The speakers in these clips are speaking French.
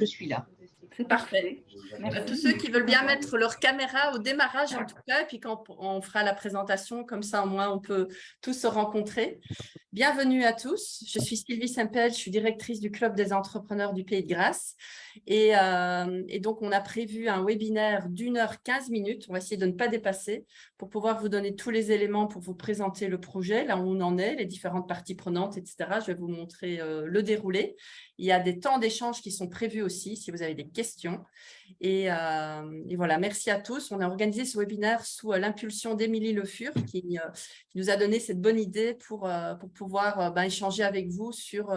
Je suis là. C'est parfait. Tous ceux qui veulent bien mettre leur caméra au démarrage, en tout cas, et puis quand on fera la présentation, comme ça, au moins, on peut tous se rencontrer. Bienvenue à tous. Je suis Sylvie Sempel, je suis directrice du Club des entrepreneurs du Pays de Grasse. Et donc, on a prévu un webinaire d'1h15. On va essayer de ne pas dépasser pour pouvoir vous donner tous les éléments pour vous présenter le projet, là où on en est, les différentes parties prenantes, etc. Je vais vous montrer le déroulé. Il y a des temps d'échange qui sont prévus aussi, si vous avez des questions. Et voilà, merci à tous. On a organisé ce webinaire sous l'impulsion d'Émilie Le Fur, qui nous a donné cette bonne idée pour pouvoir échanger avec vous sur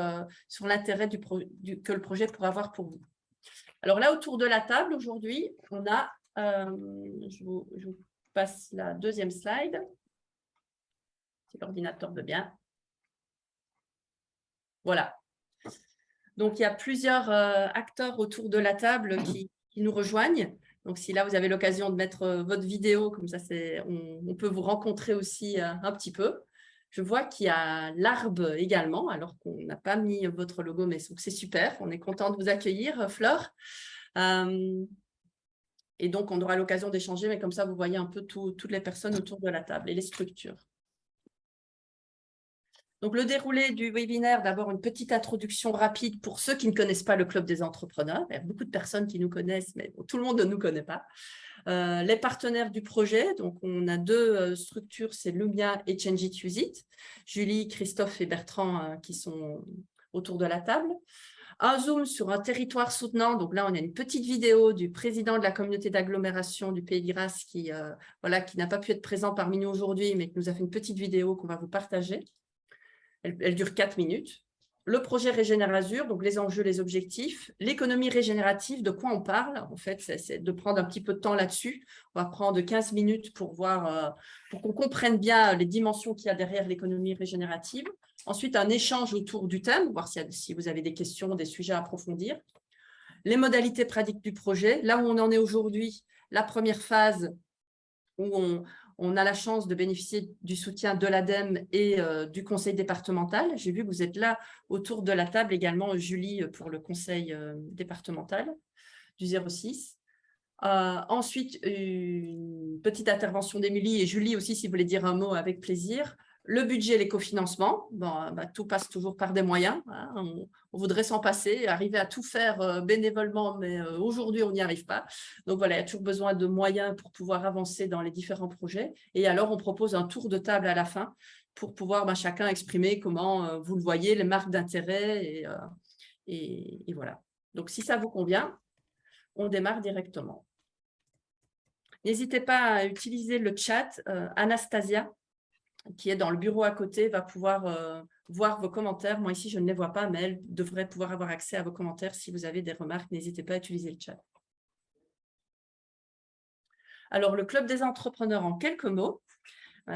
l'intérêt que le projet pourrait avoir pour vous. Alors là, autour de la table, aujourd'hui, on a, je vous passe la deuxième slide, si l'ordinateur veut bien. Voilà. Donc, il y a plusieurs acteurs autour de la table qui nous rejoignent. Donc, si là, vous avez l'occasion de mettre votre vidéo, comme ça, on peut vous rencontrer aussi un petit peu. Je vois qu'il y a l'Arbe également, alors qu'on n'a pas mis votre logo, mais c'est super. On est content de vous accueillir, Flore. Et donc, on aura l'occasion d'échanger, mais comme ça, vous voyez un peu toutes les personnes autour de la table et les structures. Donc, le déroulé du webinaire, d'abord une petite introduction rapide pour ceux qui ne connaissent pas le Club des entrepreneurs. Il y a beaucoup de personnes qui nous connaissent, mais tout le monde ne nous connaît pas. Les partenaires du projet, donc on a deux structures, c'est Lumia et Change It, Use It. Julie, Christophe et Bertrand qui sont autour de la table. Un zoom sur un territoire soutenant. Donc là, on a une petite vidéo du président de la communauté d'agglomération du Pays de Grasse qui n'a pas pu être présent parmi nous aujourd'hui, mais qui nous a fait une petite vidéo qu'on va vous partager. Elle dure 4 minutes. Le projet Régénérazur, donc les enjeux, les objectifs. L'économie régénérative, de quoi on parle? En fait, c'est de prendre un petit peu de temps là-dessus. On va prendre 15 minutes pour voir, pour qu'on comprenne bien les dimensions qu'il y a derrière l'économie régénérative. Ensuite, un échange autour du thème, voir si vous avez des questions, des sujets à approfondir. Les modalités pratiques du projet, là où on en est aujourd'hui, la première phase où on a la chance de bénéficier du soutien de l'ADEME et du conseil départemental. J'ai vu que vous êtes là autour de la table également, Julie, pour le conseil départemental du 06. Ensuite, une petite intervention d'Émilie et Julie aussi, si vous voulez dire un mot, avec plaisir. Le budget et les cofinancements, tout passe toujours par des moyens. Hein. On voudrait s'en passer, arriver à tout faire bénévolement, mais aujourd'hui, on n'y arrive pas. Donc voilà, il y a toujours besoin de moyens pour pouvoir avancer dans les différents projets. Et alors, on propose un tour de table à la fin pour pouvoir chacun exprimer comment vous le voyez, les marques d'intérêt. Et voilà. Donc, si ça vous convient, on démarre directement. N'hésitez pas à utiliser le chat. Anastasia, qui est dans le bureau à côté, va pouvoir voir vos commentaires. Moi, ici, je ne les vois pas, mais elle devrait pouvoir avoir accès à vos commentaires. Si vous avez des remarques, n'hésitez pas à utiliser le chat. Alors, le Club des entrepreneurs, en quelques mots.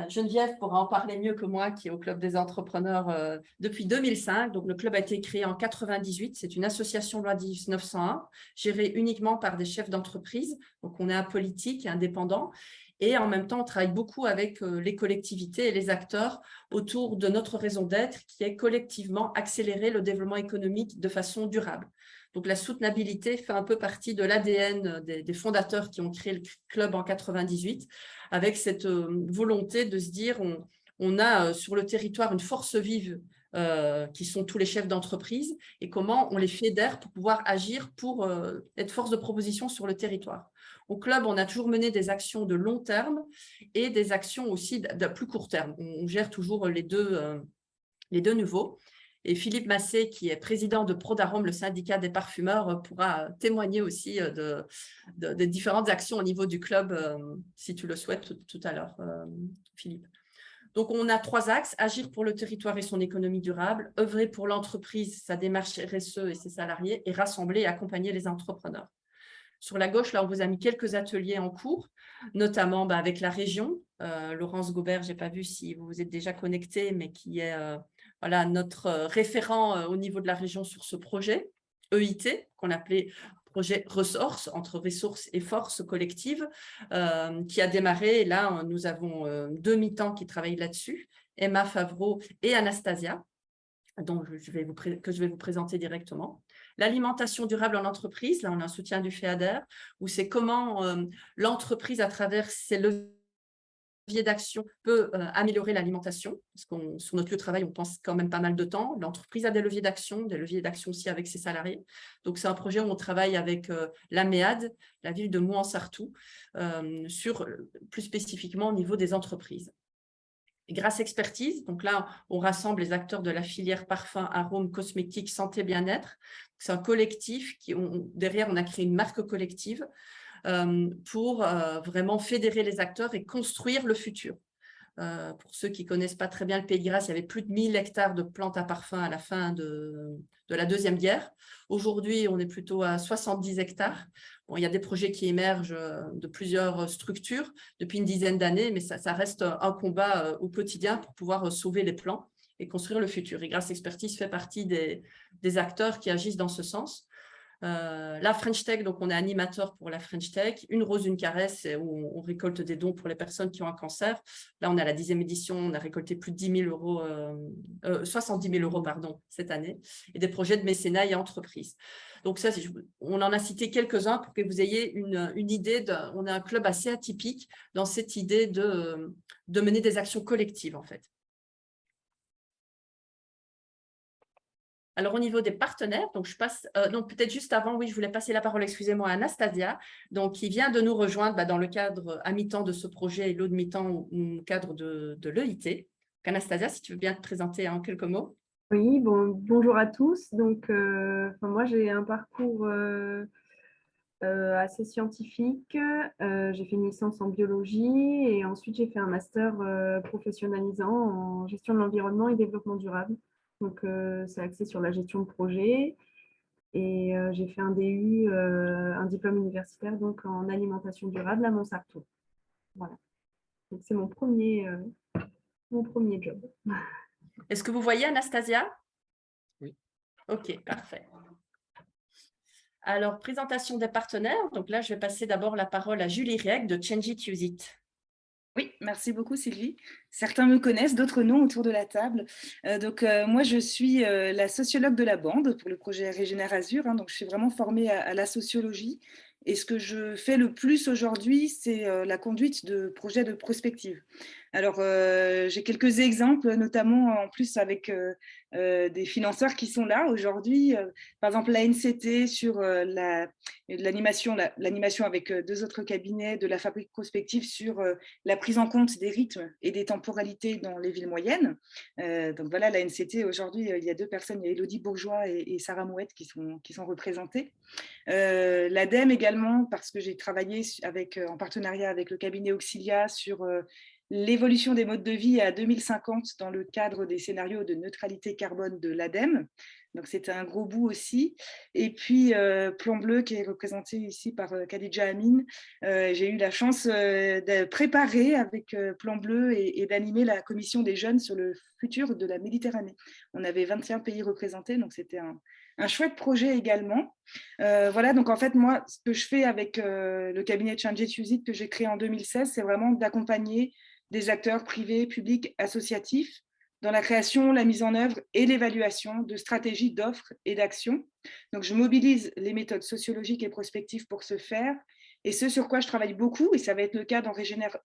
Geneviève pourra en parler mieux que moi, qui est au Club des entrepreneurs depuis 2005. Donc, le club a été créé en 1998. C'est une association loi 1901, gérée uniquement par des chefs d'entreprise. Donc, on est apolitique et indépendant. Et en même temps, on travaille beaucoup avec les collectivités et les acteurs autour de notre raison d'être, qui est collectivement accélérer le développement économique de façon durable. Donc, la soutenabilité fait un peu partie de l'ADN des fondateurs qui ont créé le club en 1998, avec cette volonté de se dire on a sur le territoire une force vive qui sont tous les chefs d'entreprise et comment on les fédère pour pouvoir agir pour être force de proposition sur le territoire. Au club, on a toujours mené des actions de long terme et des actions aussi de plus court terme. On gère toujours les deux niveaux. Et Philippe Massé, qui est président de Prodarome, le syndicat des parfumeurs, pourra témoigner aussi de différentes actions au niveau du club, si tu le souhaites tout à l'heure, Philippe. Donc, on a 3 axes: agir pour le territoire et son économie durable, œuvrer pour l'entreprise, sa démarche RSE et ses salariés, et rassembler et accompagner les entrepreneurs. Sur la gauche, là, on vous a mis quelques ateliers en cours, notamment avec la région. Laurence Gobert, je n'ai pas vu si vous vous êtes déjà connecté, mais qui est notre référent au niveau de la région sur ce projet, EIT, qu'on appelait projet ressources, entre ressources et forces collectives, qui a démarré. Et là, nous avons 2 mi-temps qui travaillent là-dessus, Emma Favreau et Anastasia, que je vais vous présenter directement. L'alimentation durable en entreprise, là on a un soutien du FEADER, où c'est comment l'entreprise à travers ses leviers d'action peut améliorer l'alimentation, parce qu'on sur notre lieu de travail, on pense quand même pas mal de temps. L'entreprise a des leviers d'action aussi avec ses salariés. Donc, c'est un projet où on travaille avec la MEAD, la ville de Mouansartou, plus spécifiquement au niveau des entreprises. Et grâce expertise, donc là, on rassemble les acteurs de la filière parfum, arômes, cosmétiques, santé, bien-être. C'est un collectif derrière, on a créé une marque collective pour vraiment fédérer les acteurs et construire le futur. Pour ceux qui ne connaissent pas très bien le Pays de Grâce, il y avait plus de 1000 hectares de plantes à parfum à la fin de la deuxième guerre. Aujourd'hui, on est plutôt à 70 hectares. Bon, il y a des projets qui émergent de plusieurs structures depuis une dizaine d'années, mais ça reste un combat au quotidien pour pouvoir sauver les plants et construire le futur. Et Grâce Expertise fait partie des acteurs qui agissent dans ce sens. La French Tech, donc on est animateur pour la French Tech, Une rose, une caresse, où on récolte des dons pour les personnes qui ont un cancer. Là, on a la 10e édition, on a récolté plus de 70 000 euros cette année, et des projets de mécénat et entreprises. Donc ça, on en a cité quelques-uns pour que vous ayez une idée. On a un club assez atypique dans cette idée de mener des actions collectives, en fait. Alors, au niveau des partenaires, donc je passe, donc peut-être juste avant, oui, je voulais passer la parole, excusez-moi, à Anastasia, donc qui vient de nous rejoindre dans le cadre à mi-temps de ce projet et l'autre mi-temps au cadre de l'EIT. Anastasia, si tu veux bien te présenter en quelques mots. Oui, bonjour à tous. Donc, moi, j'ai un parcours assez scientifique. J'ai fait une licence en biologie et ensuite j'ai fait un master professionnalisant en gestion de l'environnement et développement durable. Donc, c'est axé sur la gestion de projet. Et j'ai fait un DU, un diplôme universitaire donc en alimentation durable à Montsartou. Voilà. Donc, c'est mon premier job. Est-ce que vous voyez Anastasia? Oui. Ok, parfait. Alors, présentation des partenaires. Donc là, je vais passer d'abord la parole à Julie Rieg de Change It, Use It. Oui, merci beaucoup Sylvie. Certains me connaissent, d'autres non autour de la table. Moi, je suis la sociologue de la bande pour le projet Régénère Azur. Donc, je suis vraiment formée à la sociologie. Et ce que je fais le plus aujourd'hui, c'est la conduite de projets de prospective. Alors, j'ai quelques exemples, notamment en plus avec des financeurs qui sont là aujourd'hui. Par exemple, l'ANCT sur l'animation avec deux autres cabinets de la fabrique prospective sur la prise en compte des rythmes et des temporalités dans les villes moyennes. Donc voilà, l'ANCT, aujourd'hui, il y a deux personnes, il y a Élodie Bourgeois et Sarah Mouette qui sont représentées. L'ADEME également, parce que j'ai travaillé en partenariat avec le cabinet Auxilia sur l'évolution des modes de vie à 2050 dans le cadre des scénarios de neutralité carbone de l'ADEME. Donc, c'était un gros bout aussi. Et puis, Plan Bleu, qui est représenté ici par Khadija Amin. J'ai eu la chance de préparer avec Plan Bleu et d'animer la commission des jeunes sur le futur de la Méditerranée. On avait 21 pays représentés, donc c'était un chouette projet également. Voilà, donc en fait, moi, ce que je fais avec le cabinet Change It, Use It que j'ai créé en 2016, c'est vraiment d'accompagner des acteurs privés, publics, associatifs dans la création, la mise en œuvre et l'évaluation de stratégies d'offres et d'actions. Donc, je mobilise les méthodes sociologiques et prospectives pour ce faire. Et ce sur quoi je travaille beaucoup, et ça va être le cas dans Régénère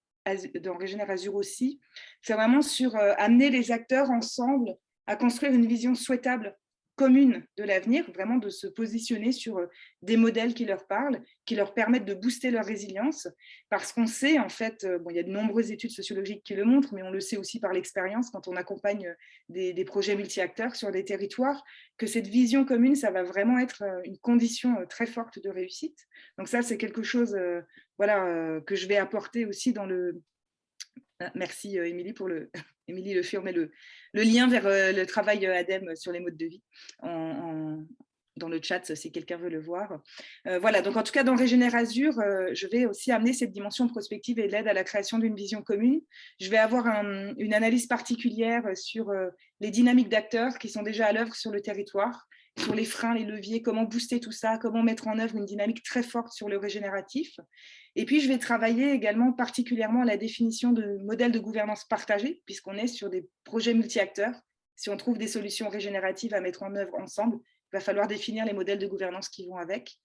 Azur aussi, c'est vraiment sur amener les acteurs ensemble à construire une vision souhaitable commune de l'avenir, vraiment de se positionner sur des modèles qui leur parlent, qui leur permettent de booster leur résilience, parce qu'on sait, en fait, il y a de nombreuses études sociologiques qui le montrent, mais on le sait aussi par l'expérience quand on accompagne des projets multi-acteurs sur des territoires, que cette vision commune, ça va vraiment être une condition très forte de réussite. Donc ça, c'est quelque chose que je vais apporter aussi dans le... Merci Émilie pour le... Émilie Le Fur met le lien vers le travail ADEME sur les modes de vie dans le chat si quelqu'un veut le voir. Voilà, donc en tout cas dans Régénère Azur, je vais aussi amener cette dimension prospective et l'aide à la création d'une vision commune. Je vais avoir une analyse particulière sur les dynamiques d'acteurs qui sont déjà à l'œuvre sur le territoire, sur les freins, les leviers, comment booster tout ça, comment mettre en œuvre une dynamique très forte sur le régénératif. Et puis, je vais travailler également particulièrement à la définition de modèles de gouvernance partagés, puisqu'on est sur des projets multi-acteurs. Si on trouve des solutions régénératives à mettre en œuvre ensemble, Il va falloir définir les modèles de gouvernance qui vont avec.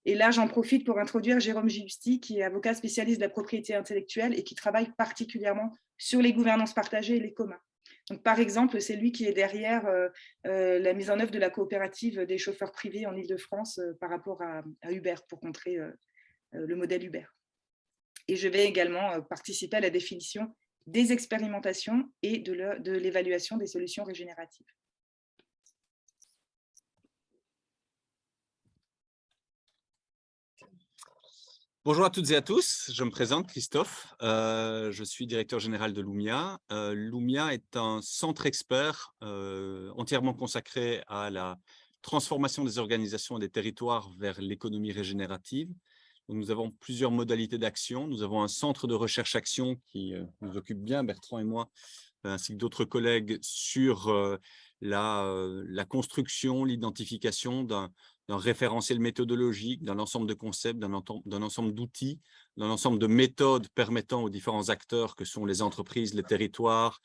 Et là, j'en profite pour introduire Jérôme Giusti, qui est avocat spécialiste de la propriété intellectuelle et qui travaille particulièrement sur les gouvernances partagées et les communs. Donc, par exemple, c'est lui qui est derrière la mise en œuvre de la coopérative des chauffeurs privés en Île-de-France par rapport à Uber, pour contrer le modèle Uber. Et je vais également participer à la définition des expérimentations et de l'évaluation des solutions régénératives. Bonjour à toutes et à tous, je me présente Christophe, je suis directeur général de Lumia. Lumia est un centre expert entièrement consacré à la transformation des organisations et des territoires vers l'économie régénérative. Donc, nous avons plusieurs modalités d'action. Nous avons un centre de recherche-action qui nous occupe bien, Bertrand et moi, ainsi que d'autres collègues, sur la construction, l'identification d'un référentiel méthodologique, d'un ensemble de concepts, d'un ensemble d'outils, d'un ensemble de méthodes permettant aux différents acteurs que sont les entreprises, les territoires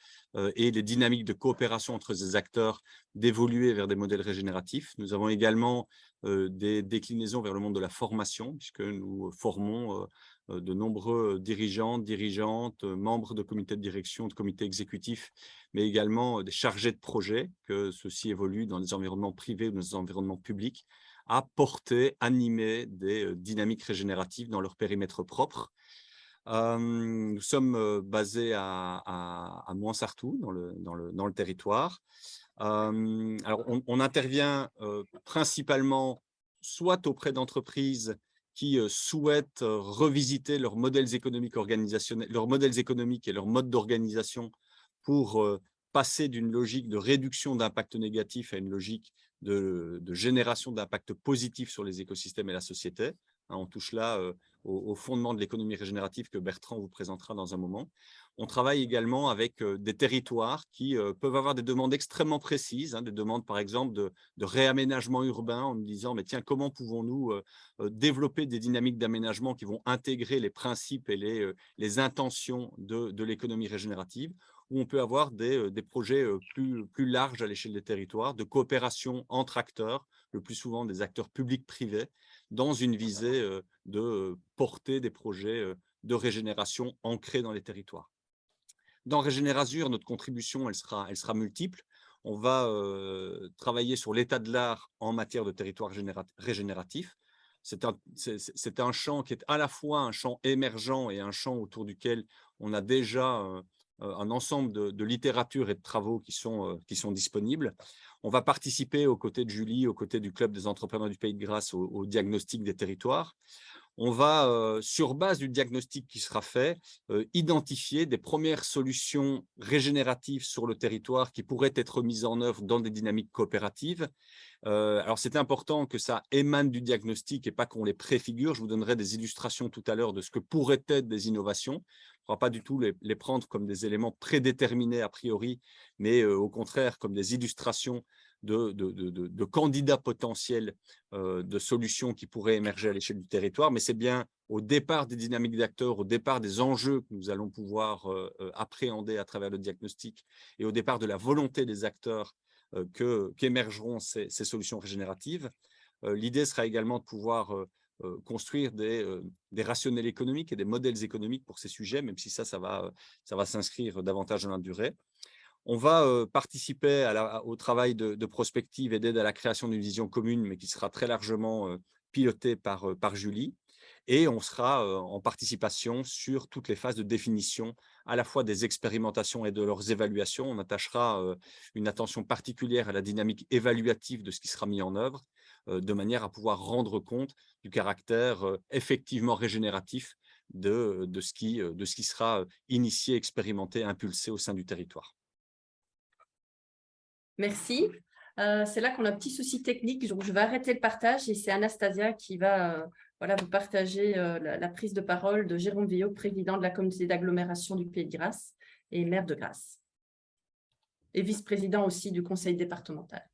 et les dynamiques de coopération entre ces acteurs d'évoluer vers des modèles régénératifs. Nous avons également des déclinaisons vers le monde de la formation, puisque nous formons de nombreux dirigeants, dirigeantes, membres de comités de direction, de comités exécutifs, mais également des chargés de projet, que ceux-ci évoluent dans les environnements privés ou dans les environnements publics, à porter, animer des dynamiques régénératives dans leur périmètre propre. Nous sommes basés à Mouansartou, dans le territoire. Alors, on intervient principalement soit auprès d'entreprises qui souhaitent revisiter leurs modèles économiques organisationnels, leurs modèles économiques et leurs modes d'organisation pour passer d'une logique de réduction d'impact négatif à une logique de génération d'impact positif sur les écosystèmes et la société. On touche là au fondement de l'économie régénérative que Bertrand vous présentera dans un moment. On travaille également avec des territoires qui peuvent avoir des demandes extrêmement précises, des demandes par exemple de réaménagement urbain, en nous disant mais tiens, comment pouvons-nous développer des dynamiques d'aménagement qui vont intégrer les principes et les intentions de l'économie régénérative, où on peut avoir des projets plus larges à l'échelle des territoires, de coopération entre acteurs, le plus souvent des acteurs publics-privés, dans une visée de porter des projets de régénération ancrés dans les territoires. Dans Régénérazur, notre contribution, elle sera multiple. On va travailler sur l'état de l'art en matière de territoire régénératif. C'est un champ qui est à la fois un champ émergent et un champ autour duquel on a déjà un ensemble de littérature et de travaux qui sont disponibles. On va participer aux côtés de Julie, aux côtés du Club des entrepreneurs du Pays de Grasse, au diagnostic des territoires. On va, sur base du diagnostic qui sera fait, identifier des premières solutions régénératives sur le territoire qui pourraient être mises en œuvre dans des dynamiques coopératives. Alors, c'est important que ça émane du diagnostic et pas qu'on les préfigure. Je vous donnerai des illustrations tout à l'heure de ce que pourraient être des innovations. On ne va pas du tout les prendre comme des éléments prédéterminés a priori, mais au contraire comme des illustrations de candidats potentiels de solutions qui pourraient émerger à l'échelle du territoire. Mais c'est bien au départ des dynamiques d'acteurs, au départ des enjeux que nous allons pouvoir appréhender à travers le diagnostic et au départ de la volonté des acteurs qu'émergeront ces solutions régénératives. L'idée sera également de pouvoir construire des rationnels économiques et des modèles économiques pour ces sujets, même si ça va s'inscrire davantage dans la durée. On va participer au travail de prospective et d'aide à la création d'une vision commune, mais qui sera très largement pilotée par Julie. Et on sera en participation sur toutes les phases de définition, à la fois des expérimentations et de leurs évaluations. On attachera une attention particulière à la dynamique évaluative de ce qui sera mis en œuvre, de manière à pouvoir rendre compte du caractère effectivement régénératif de ce qui sera initié, expérimenté, impulsé au sein du territoire. Merci. C'est là qu'on a un petit souci technique, donc je vais arrêter le partage et c'est Anastasia qui va vous partager la prise de parole de Jérôme Villot, président de la communauté d'agglomération du Pays de Grasse et maire de Grasse, et vice-président aussi du conseil départemental.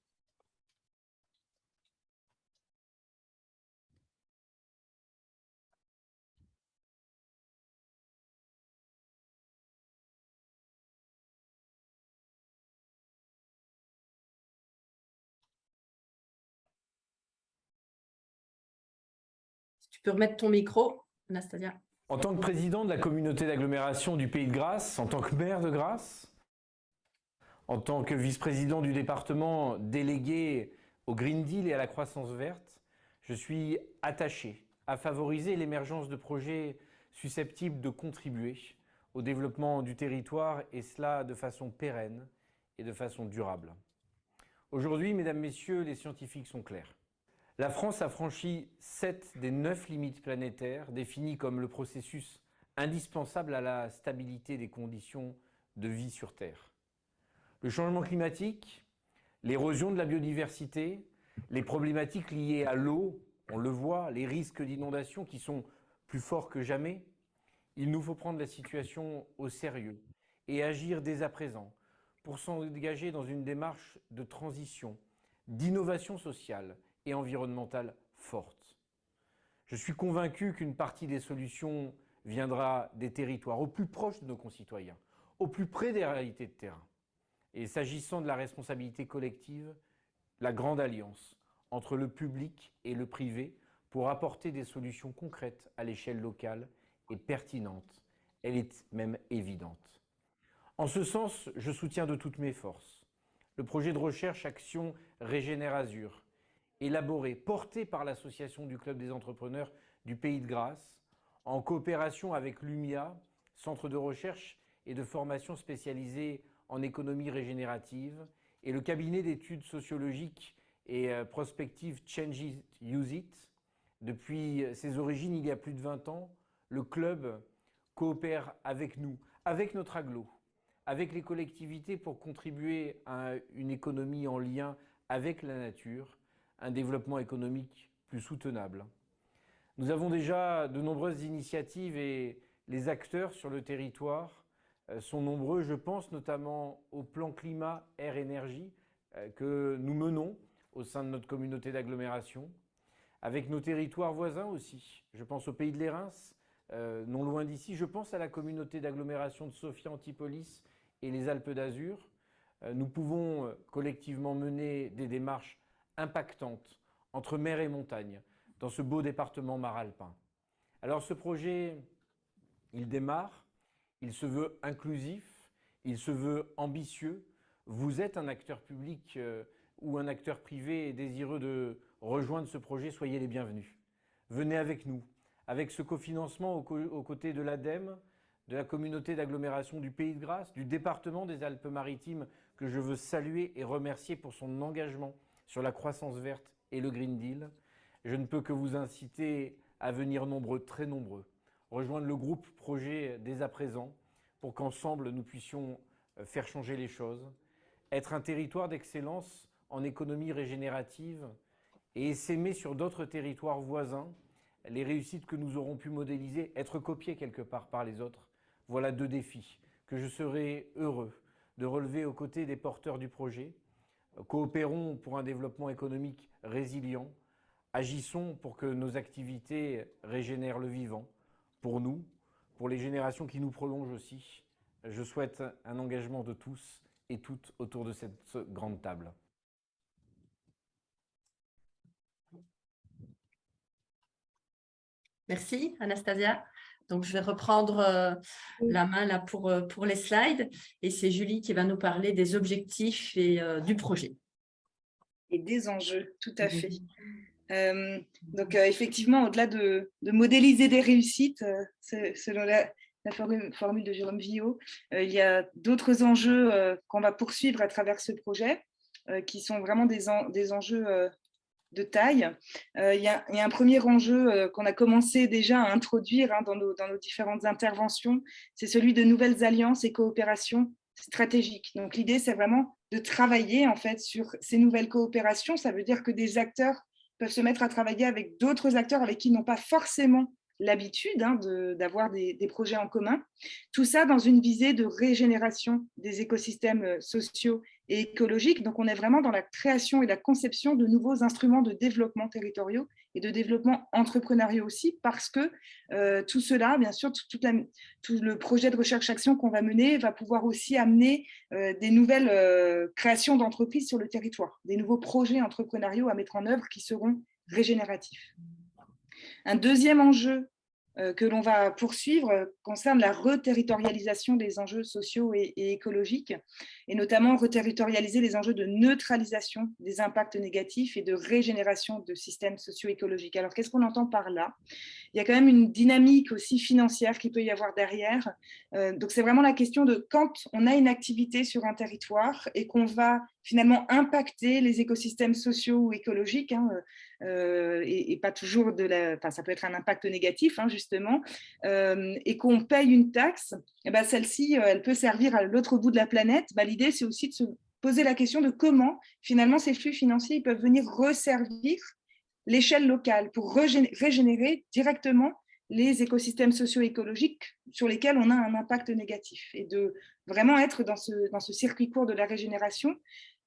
peux remettre ton micro, Anastasia. En tant que président de la communauté d'agglomération du Pays de Grasse, en tant que maire de Grasse, en tant que vice-président du département délégué au Green Deal et à la croissance verte, je suis attaché à favoriser l'émergence de projets susceptibles de contribuer au développement du territoire et cela de façon pérenne et de façon durable. Aujourd'hui, mesdames, messieurs, les scientifiques sont clairs. La France a franchi 7 des 9 limites planétaires définies comme le processus indispensable à la stabilité des conditions de vie sur Terre. Le changement climatique, l'érosion de la biodiversité, les problématiques liées à l'eau, on le voit, les risques d'inondation qui sont plus forts que jamais, il nous faut prendre la situation au sérieux et agir dès à présent pour s'engager dans une démarche de transition, d'innovation sociale et environnementale forte. Je suis convaincu qu'une partie des solutions viendra des territoires, au plus proche de nos concitoyens, au plus près des réalités de terrain. Et s'agissant de la responsabilité collective, la grande alliance entre le public et le privé pour apporter des solutions concrètes à l'échelle locale est pertinente, elle est même évidente. En ce sens, je soutiens de toutes mes forces le projet de recherche Action Régénère Azur, élaboré, porté par l'association du Club des entrepreneurs du Pays de Grasse, en coopération avec l'UMIA, centre de recherche et de formation spécialisé en économie régénérative, et le cabinet d'études sociologiques et prospectives Change It, Use It. Depuis ses origines, il y a plus de 20 ans, le club coopère avec nous, avec notre agglo, avec les collectivités pour contribuer à une économie en lien avec la nature, un développement économique plus soutenable. Nous avons déjà de nombreuses initiatives et les acteurs sur le territoire sont nombreux. Je pense notamment au plan climat, air, énergie que nous menons au sein de notre communauté d'agglomération, avec nos territoires voisins aussi. Je pense au Pays de Lérins, non loin d'ici. Je pense à la communauté d'agglomération de Sophia-Antipolis et les Alpes d'Azur. Nous pouvons collectivement mener des démarches impactantes entre mer et montagne dans ce beau département maralpin. Alors ce projet, il démarre, il se veut inclusif, il se veut ambitieux. Vous êtes un acteur public ou un acteur privé désireux de rejoindre ce projet, soyez les bienvenus. Venez avec nous, avec ce cofinancement aux côtés de l'ADEME, de la communauté d'agglomération du Pays de Grasse, du département des Alpes-Maritimes, que je veux saluer et remercier pour son engagement sur la croissance verte et le Green Deal. Je ne peux que vous inciter à venir nombreux, très nombreux, rejoindre le groupe projet dès à présent pour qu'ensemble nous puissions faire changer les choses, être un territoire d'excellence en économie régénérative et s'aimer sur d'autres territoires voisins, les réussites que nous aurons pu modéliser, être copiés quelque part par les autres. Voilà 2 défis que je serai heureux de relever aux côtés des porteurs du projet. Coopérons pour un développement économique résilient. Agissons pour que nos activités régénèrent le vivant, pour nous, pour les générations qui nous prolongent aussi. Je souhaite un engagement de tous et toutes autour de cette grande table. Merci, Anastasia. Donc, je vais reprendre la main là pour les slides. Et c'est Julie qui va nous parler des objectifs et du projet. Et des enjeux, tout à fait. Donc, effectivement, au-delà de modéliser des réussites, selon la formule de Jérôme Villot, il y a d'autres enjeux qu'on va poursuivre à travers ce projet, qui sont vraiment des enjeux de taille. Il y a un premier enjeu qu'on a commencé déjà à introduire dans nos différentes interventions, c'est celui de nouvelles alliances et coopérations stratégiques. Donc, l'idée, c'est vraiment de travailler en fait sur ces nouvelles coopérations. Ça veut dire que des acteurs peuvent se mettre à travailler avec d'autres acteurs avec qui ils n'ont pas forcément l'habitude d'avoir des projets en commun. Tout ça dans une visée de régénération des écosystèmes sociaux et écologiques. Donc, on est vraiment dans la création et la conception de nouveaux instruments de développement territoriaux et de développement entrepreneurial aussi, parce que tout cela, bien sûr, tout le projet de recherche-action qu'on va mener va pouvoir aussi amener des nouvelles créations d'entreprises sur le territoire, des nouveaux projets entrepreneuriaux à mettre en œuvre qui seront régénératifs. Un deuxième enjeu que l'on va poursuivre concerne la reterritorialisation des enjeux sociaux et écologiques, et notamment reterritorialiser les enjeux de neutralisation des impacts négatifs et de régénération de systèmes socio-écologiques. Alors, qu'est-ce qu'on entend par là? Il y a quand même une dynamique aussi financière qui peut y avoir derrière. Donc, c'est vraiment la question de quand on a une activité sur un territoire et qu'on va finalement impacter les écosystèmes sociaux ou écologiques, et pas toujours ça peut être un impact négatif, justement, et qu'on paye une taxe, et ben celle-ci, elle peut servir à l'autre bout de la planète. L'idée, c'est aussi de se poser la question de comment, finalement, ces flux financiers ils peuvent venir resservir l'échelle locale pour régénérer directement les écosystèmes socio-écologiques sur lesquels on a un impact négatif, et de vraiment être dans ce circuit court de la régénération.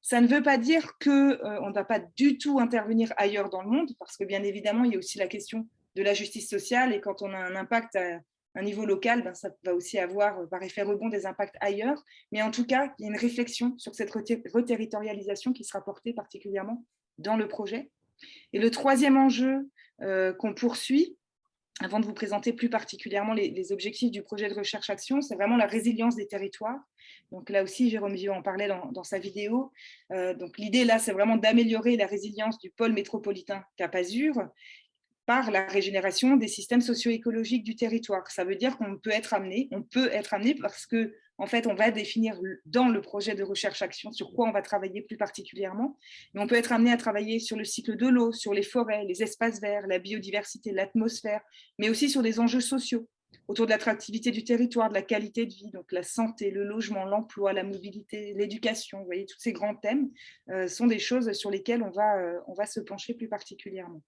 Ça ne veut pas dire qu'on ne va pas du tout intervenir ailleurs dans le monde, parce que bien évidemment, il y a aussi la question de la justice sociale, et quand on a un impact à un niveau local, ça va aussi avoir par effet rebond des impacts ailleurs. Mais en tout cas, il y a une réflexion sur cette reterritorialisation qui sera portée particulièrement dans le projet. Et le troisième enjeu qu'on poursuit, avant de vous présenter plus particulièrement les objectifs du projet de recherche-action, c'est vraiment la résilience des territoires. Donc là aussi, Jérôme Viau en parlait dans sa vidéo. Donc l'idée là, c'est vraiment d'améliorer la résilience du pôle métropolitain Cap-Azur par la régénération des systèmes socio-écologiques du territoire. Ça veut dire qu'on peut être amené parce que en fait, on va définir dans le projet de recherche-action sur quoi on va travailler plus particulièrement, mais on peut être amené à travailler sur le cycle de l'eau, sur les forêts, les espaces verts, la biodiversité, l'atmosphère, mais aussi sur des enjeux sociaux, autour de l'attractivité du territoire, de la qualité de vie, donc la santé, le logement, l'emploi, la mobilité, l'éducation. Vous voyez, tous ces grands thèmes sont des choses sur lesquelles on va se pencher plus particulièrement.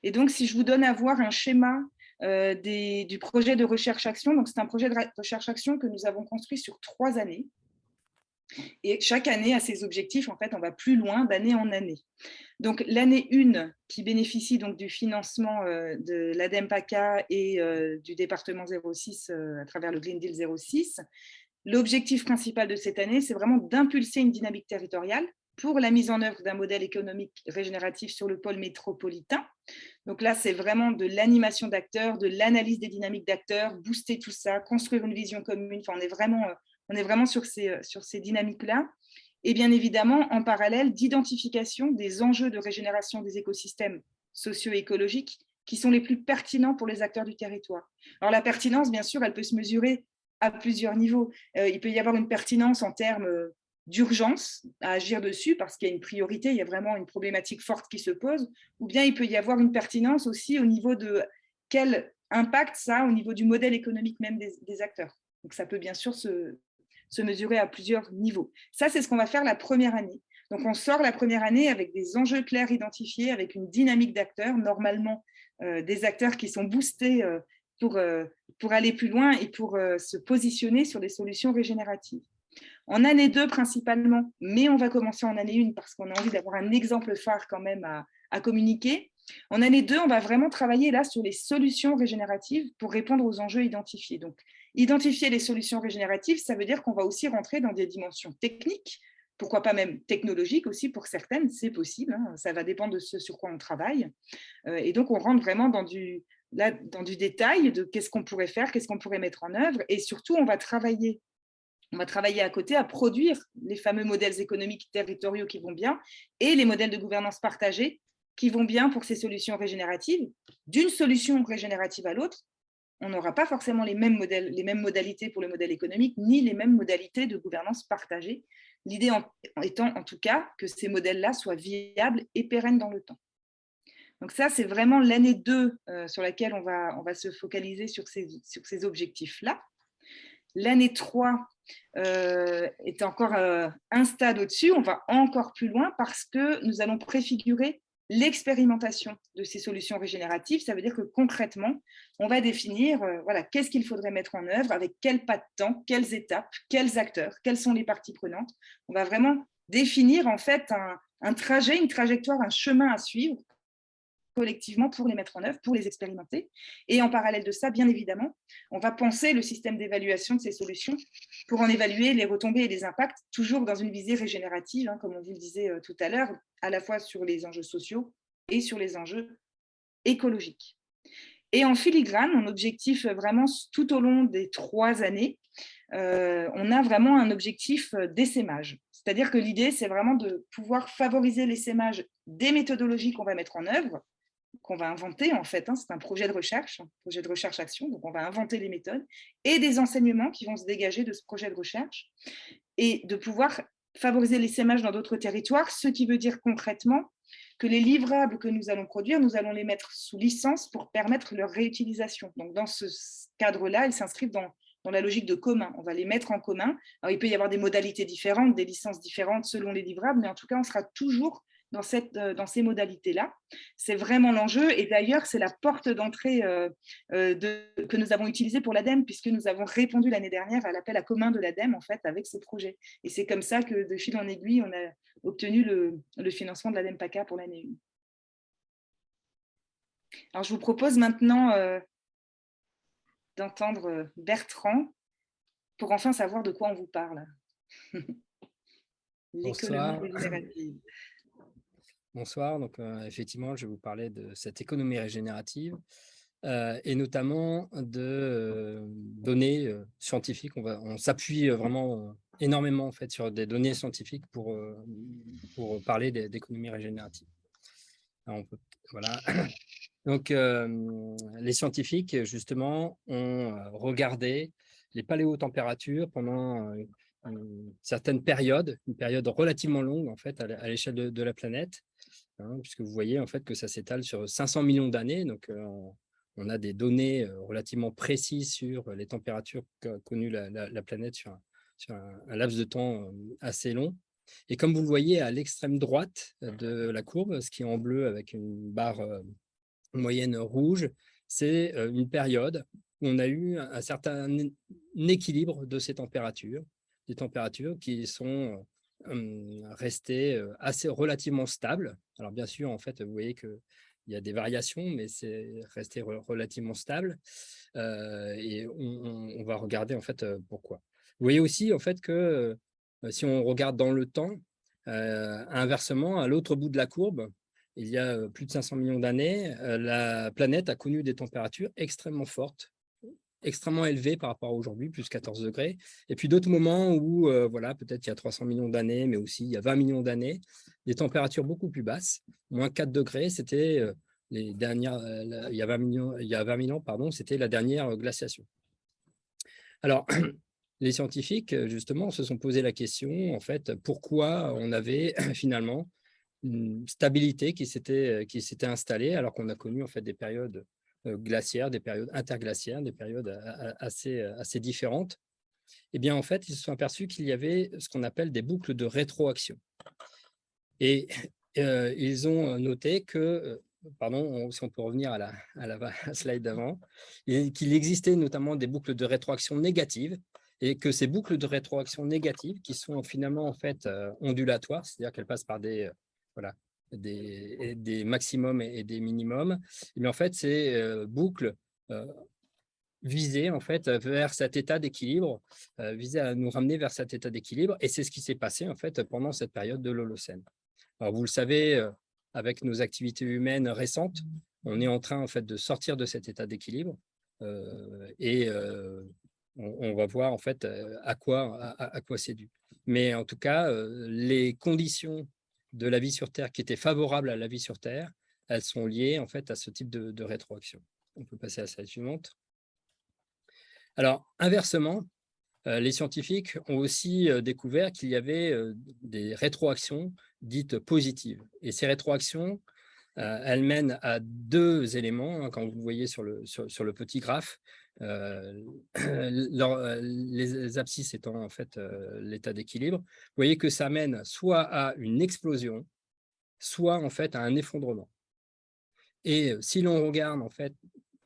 Et donc, si je vous donne à voir un schéma du projet de recherche-action, donc c'est un projet de recherche-action que nous avons construit sur 3 années. Et chaque année a ses objectifs, en fait, on va plus loin d'année en année. Donc, l'année 1, qui bénéficie donc du financement de l'ADEME-PACA et du département 06 à travers le Green Deal 06, l'objectif principal de cette année, c'est vraiment d'impulser une dynamique territoriale pour la mise en œuvre d'un modèle économique régénératif sur le pôle métropolitain. Donc là, c'est vraiment de l'animation d'acteurs, de l'analyse des dynamiques d'acteurs, booster tout ça, construire une vision commune. Enfin, on est vraiment sur ces dynamiques-là. Et bien évidemment, en parallèle, d'identification des enjeux de régénération des écosystèmes socio-écologiques qui sont les plus pertinents pour les acteurs du territoire. Alors la pertinence, bien sûr, elle peut se mesurer à plusieurs niveaux. Il peut y avoir une pertinence en termes d'urgence à agir dessus parce qu'il y a une priorité, il y a vraiment une problématique forte qui se pose, ou bien il peut y avoir une pertinence aussi au niveau de quel impact ça a au niveau du modèle économique même des acteurs. Donc ça peut bien sûr se mesurer à plusieurs niveaux. Ça, c'est ce qu'on va faire la première année. Donc on sort la première année avec des enjeux clairs identifiés, avec une dynamique d'acteurs, normalement des acteurs qui sont boostés pour aller plus loin et pour se positionner sur des solutions régénératives. En année 2 principalement, mais on va commencer en année 1 parce qu'on a envie d'avoir un exemple phare quand même à communiquer. En année 2, on va vraiment travailler là sur les solutions régénératives pour répondre aux enjeux identifiés. Donc, identifier les solutions régénératives, ça veut dire qu'on va aussi rentrer dans des dimensions techniques, pourquoi pas même technologiques aussi pour certaines, c'est possible, ça va dépendre de ce sur quoi on travaille. Et donc, on rentre vraiment dans du détail de qu'est-ce qu'on pourrait faire, qu'est-ce qu'on pourrait mettre en œuvre, et surtout, on va travailler à côté à produire les fameux modèles économiques territoriaux qui vont bien et les modèles de gouvernance partagée qui vont bien pour ces solutions régénératives. D'une solution régénérative à l'autre, on n'aura pas forcément les mêmes modalités pour le modèle économique, ni les mêmes modalités de gouvernance partagée. L'idée étant en tout cas que ces modèles-là soient viables et pérennes dans le temps. Donc ça, c'est vraiment l'année 2 sur laquelle on va se focaliser sur ces objectifs-là. L'année 3 est encore un stade au-dessus, on va encore plus loin parce que nous allons préfigurer l'expérimentation de ces solutions régénératives. Ça veut dire que concrètement, on va définir qu'est-ce qu'il faudrait mettre en œuvre, avec quel pas de temps, quelles étapes, quels acteurs, quelles sont les parties prenantes. On va vraiment définir en fait un trajet, une trajectoire, un chemin à suivre collectivement pour les mettre en œuvre, pour les expérimenter. Et en parallèle de ça, bien évidemment, on va penser le système d'évaluation de ces solutions pour en évaluer les retombées et les impacts, toujours dans une visée régénérative, comme on vous le disait tout à l'heure, à la fois sur les enjeux sociaux et sur les enjeux écologiques. Et en filigrane, mon objectif vraiment tout au long des 3 années, on a vraiment un objectif d'essaimage. C'est-à-dire que l'idée, c'est vraiment de pouvoir favoriser l'essaimage des méthodologies qu'on va mettre en œuvre, qu'on va inventer en fait. C'est un projet de recherche-action, donc on va inventer les méthodes, et des enseignements qui vont se dégager de ce projet de recherche, et de pouvoir favoriser l'essaimage dans d'autres territoires, ce qui veut dire concrètement que les livrables que nous allons produire, nous allons les mettre sous licence pour permettre leur réutilisation. Donc dans ce cadre-là, ils s'inscrivent dans la logique de commun. On va les mettre en commun. Alors, il peut y avoir des modalités différentes, des licences différentes selon les livrables, mais en tout cas, on sera toujours dans ces modalités-là. C'est vraiment l'enjeu. Et d'ailleurs, c'est la porte d'entrée que nous avons utilisée pour l'ADEME, puisque nous avons répondu l'année dernière à l'appel à commun de l'ADEME, en fait, avec ce projet. Et c'est comme ça que, de fil en aiguille, on a obtenu le financement de l'ADEME PACA pour l'année 1. Alors, je vous propose maintenant d'entendre Bertrand pour enfin savoir de quoi on vous parle. Bonsoir. Bonsoir, donc effectivement, je vais vous parler de cette économie régénérative et notamment de données scientifiques. On s'appuie vraiment énormément en fait, sur des données scientifiques pour parler d'économie régénérative. Alors, voilà. Donc, les scientifiques, justement, ont regardé les paléotempératures pendant une certaine période, une période relativement longue, en fait, à l'échelle de la planète, puisque vous voyez, en fait, que ça s'étale sur 500 millions d'années. Donc, on a des données relativement précises sur les températures qu'a connues la planète sur un laps de temps assez long. Et comme vous le voyez à l'extrême droite de la courbe, ce qui est en bleu avec une barre moyenne rouge, c'est une période où on a eu un certain équilibre de ces températures, des températures qui sont restées assez relativement stables. Alors bien sûr, en fait, vous voyez qu'il y a des variations, mais c'est resté relativement stable. Et on va regarder en fait pourquoi. Vous voyez aussi en fait que si on regarde dans le temps, inversement, à l'autre bout de la courbe, il y a plus de 500 millions d'années, la planète a connu des températures extrêmement fortes, extrêmement élevées par rapport à aujourd'hui, plus 14 degrés. Et puis d'autres moments où, voilà, peut-être il y a 300 millions d'années, mais aussi il y a 20 millions d'années, des températures beaucoup plus basses, moins 4 degrés, c'était les dernières, il y a 20 000 ans, pardon, c'était la dernière glaciation. Alors, les scientifiques, justement, se sont posé la question, en fait, pourquoi on avait finalement une stabilité qui s'était installée alors qu'on a connu en fait des périodes glaciaires, des périodes interglaciaires, des périodes assez différentes. Eh bien, en fait, ils se sont aperçus qu'il y avait ce qu'on appelle des boucles de rétroaction. Et ils ont noté que, pardon, si on peut revenir à la slide d'avant, qu'il existait notamment des boucles de rétroaction négatives et que ces boucles de rétroaction négatives, qui sont finalement en fait ondulatoires, c'est-à-dire qu'elles passent par des maximums et des minimums, mais en fait, ces boucles visaient en fait vers cet état d'équilibre, visaient à nous ramener vers cet état d'équilibre, et c'est ce qui s'est passé en fait pendant cette période de l'Holocène. Alors vous le savez, avec nos activités humaines récentes, on est en train en fait de sortir de cet état d'équilibre et on va voir en fait à quoi c'est dû. Mais en tout cas, les conditions de la vie sur Terre qui étaient favorables à la vie sur Terre, elles sont liées en fait à ce type de rétroaction. On peut passer à la slide suivante. Alors, inversement, les scientifiques ont aussi découvert qu'il y avait des rétroactions dites positives. Et ces rétroactions, elles mènent à deux éléments, quand vous voyez sur le petit graphe, les abscisses étant en fait l'état d'équilibre. Vous voyez que ça mène soit à une explosion, soit en fait à un effondrement. Et si l'on regarde en fait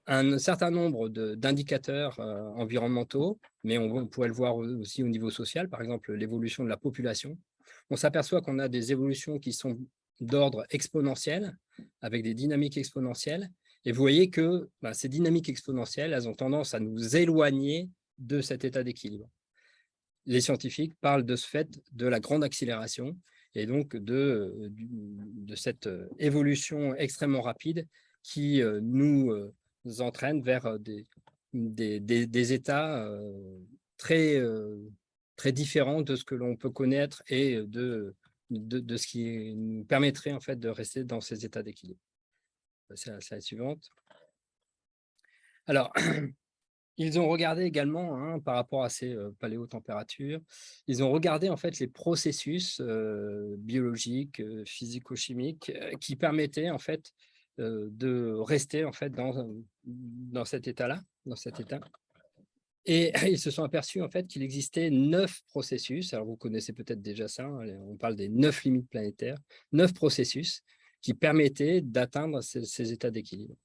un certain nombre d'indicateurs environnementaux, mais on pourrait le voir aussi au niveau social, par exemple l'évolution de la population, on s'aperçoit qu'on a des évolutions qui sont d'ordre exponentiel, avec des dynamiques exponentielles, et vous voyez que ces dynamiques exponentielles, elles ont tendance à nous éloigner de cet état d'équilibre. Les scientifiques parlent de ce fait de la grande accélération, et donc de cette évolution extrêmement rapide qui nous entraîne vers des états très, très différents de ce que l'on peut connaître et de ce qui nous permettrait en fait de rester dans ces états d'équilibre. C'est la slide suivante. Alors, ils ont regardé également, hein, par rapport à ces paléotempératures, ils ont regardé en fait les processus biologiques, physico-chimiques qui permettaient en fait de rester en fait dans cet état-là, dans cet état. Et ils se sont aperçus en fait qu'il existait 9 processus. Alors vous connaissez peut-être déjà ça, hein, on parle des 9 limites planétaires, 9 processus qui permettaient d'atteindre ces états d'équilibre.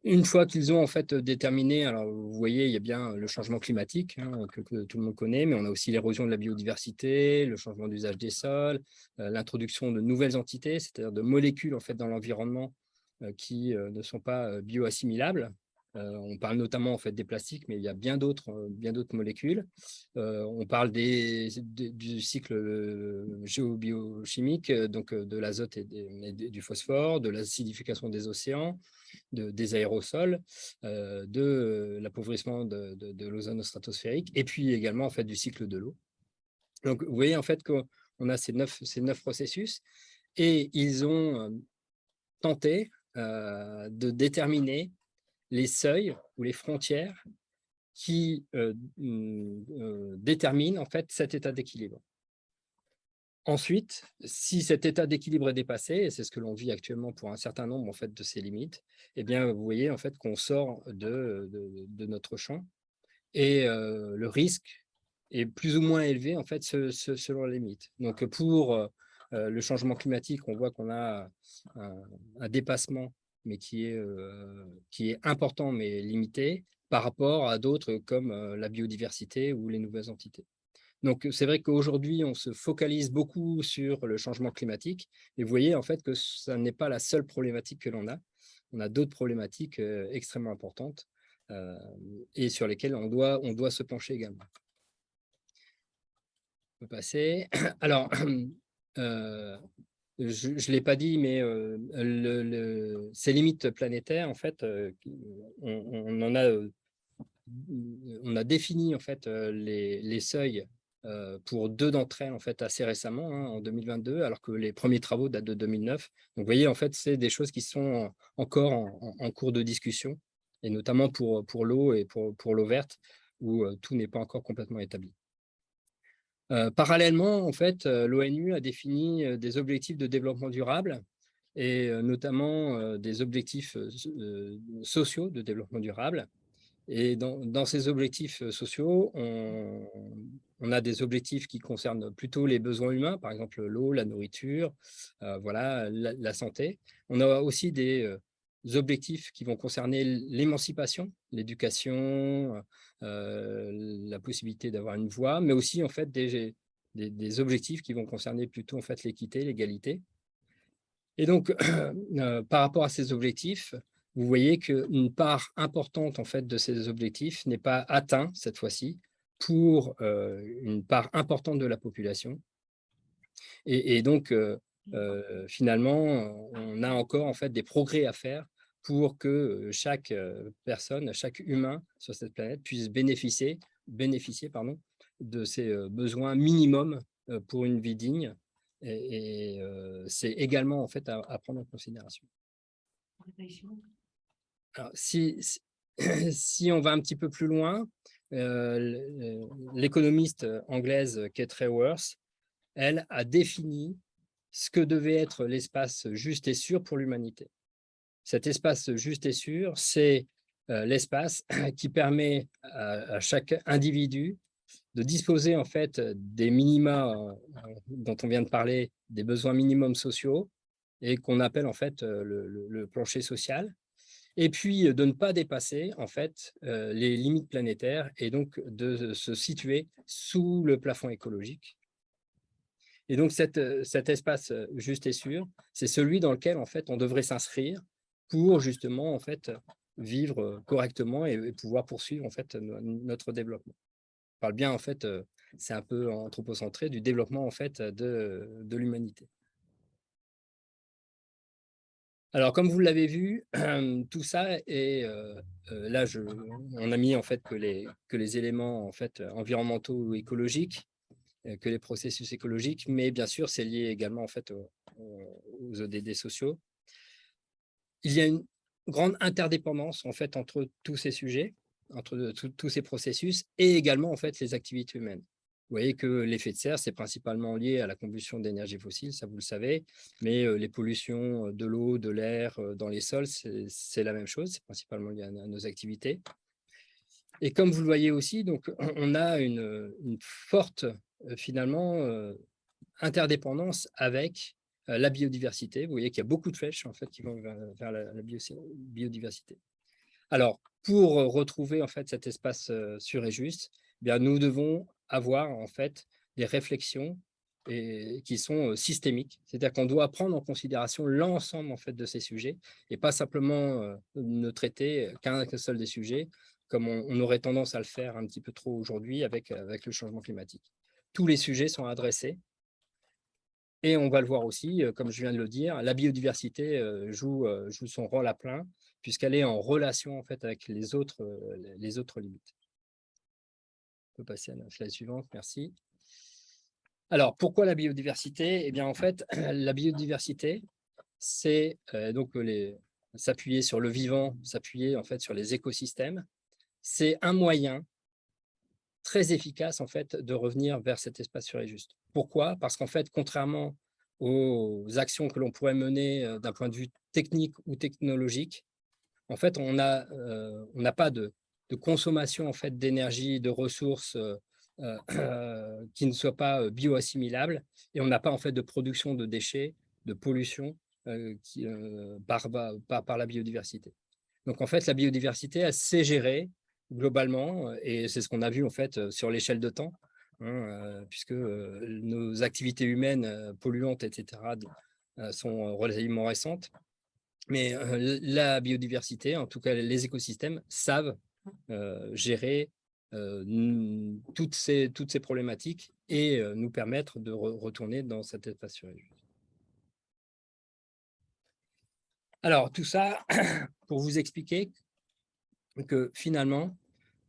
Une fois qu'ils ont en fait déterminé, alors vous voyez, il y a bien le changement climatique, hein, que tout le monde connaît, mais on a aussi l'érosion de la biodiversité, le changement d'usage des sols, l'introduction de nouvelles entités, c'est-à-dire de molécules en fait dans l'environnement qui ne sont pas bioassimilables. On parle notamment en fait des plastiques, mais il y a bien d'autres molécules. On parle du cycle géobiochimique, donc de l'azote et du phosphore, de l'acidification des océans, des aérosols, de l'appauvrissement de l'ozone stratosphérique, et puis également en fait du cycle de l'eau. Donc vous voyez en fait qu'on a ces neuf processus, et ils ont tenté de déterminer les seuils ou les frontières qui déterminent en fait cet état d'équilibre. Ensuite, si cet état d'équilibre est dépassé, et c'est ce que l'on vit actuellement pour un certain nombre en fait, de ces limites, eh bien, vous voyez en fait, qu'on sort de notre champ, et le risque est plus ou moins élevé en fait, selon les limites. Donc, pour le changement climatique, on voit qu'on a un dépassement, mais qui est important, mais limité, par rapport à d'autres comme la biodiversité ou les nouvelles entités. Donc, c'est vrai qu'aujourd'hui, on se focalise beaucoup sur le changement climatique, et vous voyez en fait que ça n'est pas la seule problématique que l'on a. On a d'autres problématiques extrêmement importantes et sur lesquelles on doit se pencher également. On peut passer. Alors, je ne l'ai pas dit, mais ces limites planétaires, en fait, on a défini en fait, les seuils pour 2 d'entre elles en fait, assez récemment, hein, en 2022, alors que les premiers travaux datent de 2009. Donc, vous voyez, en fait, c'est des choses qui sont encore en cours de discussion, et notamment pour l'eau et pour l'eau verte, où tout n'est pas encore complètement établi. Parallèlement, en fait, l'ONU a défini des objectifs de développement durable, et notamment des objectifs sociaux de développement durable. Et dans ces objectifs sociaux, on a des objectifs qui concernent plutôt les besoins humains, par exemple l'eau, la nourriture, voilà, la santé. On a aussi des objectifs qui vont concerner l'émancipation, l'éducation, la possibilité d'avoir une voix, mais aussi en fait des objectifs qui vont concerner plutôt en fait l'équité, l'égalité. Et donc, par rapport à ces objectifs, vous voyez qu'une part importante en fait, de ces objectifs n'est pas atteinte cette fois-ci pour une part importante de la population. Et donc, finalement, on a encore en fait, des progrès à faire pour que chaque personne, chaque humain sur cette planète puisse bénéficier de ces besoins minimums pour une vie digne. Et c'est également en fait, à prendre en considération. Alors, si on va un petit peu plus loin, l'économiste anglaise Kate Raworth, elle a défini ce que devait être l'espace juste et sûr pour l'humanité. Cet espace juste et sûr, c'est l'espace qui permet à chaque individu de disposer en fait des minima dont on vient de parler, des besoins minimums sociaux, et qu'on appelle en fait le plancher social. Et puis de ne pas dépasser en fait les limites planétaires, et donc de se situer sous le plafond écologique. Et donc cet espace juste et sûr, c'est celui dans lequel en fait on devrait s'inscrire pour justement en fait vivre correctement et pouvoir poursuivre en fait notre développement. On parle bien en fait, c'est un peu anthropocentré, du développement en fait de l'humanité. Alors, comme vous l'avez vu, tout ça est là, on a mis en fait que les éléments en fait environnementaux ou écologiques, que les processus écologiques, mais bien sûr, c'est lié également en fait aux ODD sociaux. Il y a une grande interdépendance en fait entre tous ces sujets, entre tous ces processus et également en fait les activités humaines. Vous voyez que l'effet de serre, c'est principalement lié à la combustion d'énergie fossile, ça vous le savez, mais les pollutions de l'eau, de l'air, dans les sols, c'est la même chose, c'est principalement lié à nos activités. Et comme vous le voyez aussi, donc, on a une forte, finalement, interdépendance avec la biodiversité. Vous voyez qu'il y a beaucoup de flèches en fait, qui vont vers la biodiversité. Alors, pour retrouver en fait cet espace sûr et juste, eh bien, nous devons avoir en fait des réflexions qui sont systémiques. C'est-à-dire qu'on doit prendre en considération l'ensemble en fait de ces sujets et pas simplement ne traiter qu'un seul des sujets, comme on aurait tendance à le faire un petit peu trop aujourd'hui avec le changement climatique. Tous les sujets sont adressés. Et on va le voir aussi, comme je viens de le dire, la biodiversité joue son rôle à plein, puisqu'elle est en relation en fait, avec les autres limites. On peut passer à la slide suivante, merci. Alors, pourquoi la biodiversité? Eh bien, en fait, la biodiversité, c'est donc s'appuyer sur le vivant, s'appuyer en fait sur les écosystèmes. C'est un moyen très efficace en fait de revenir vers cet espace sûr et juste. Pourquoi? Parce qu'en fait, contrairement aux actions que l'on pourrait mener d'un point de vue technique ou technologique, en fait, on n'a pas de consommation en fait d'énergie, de ressources qui ne soient pas bioassimilables, et on n'a pas en fait de production de déchets, de pollution par la biodiversité. Donc en fait, la biodiversité, elle sait gérer globalement, et c'est ce qu'on a vu en fait sur l'échelle de temps, hein, puisque nos activités humaines polluantes, etc., sont relativement récentes. Mais la biodiversité, en tout cas les écosystèmes, savent gérer toutes ces problématiques et nous permettre de retourner dans cet espace sûr et juste. Alors, tout ça pour vous expliquer que finalement,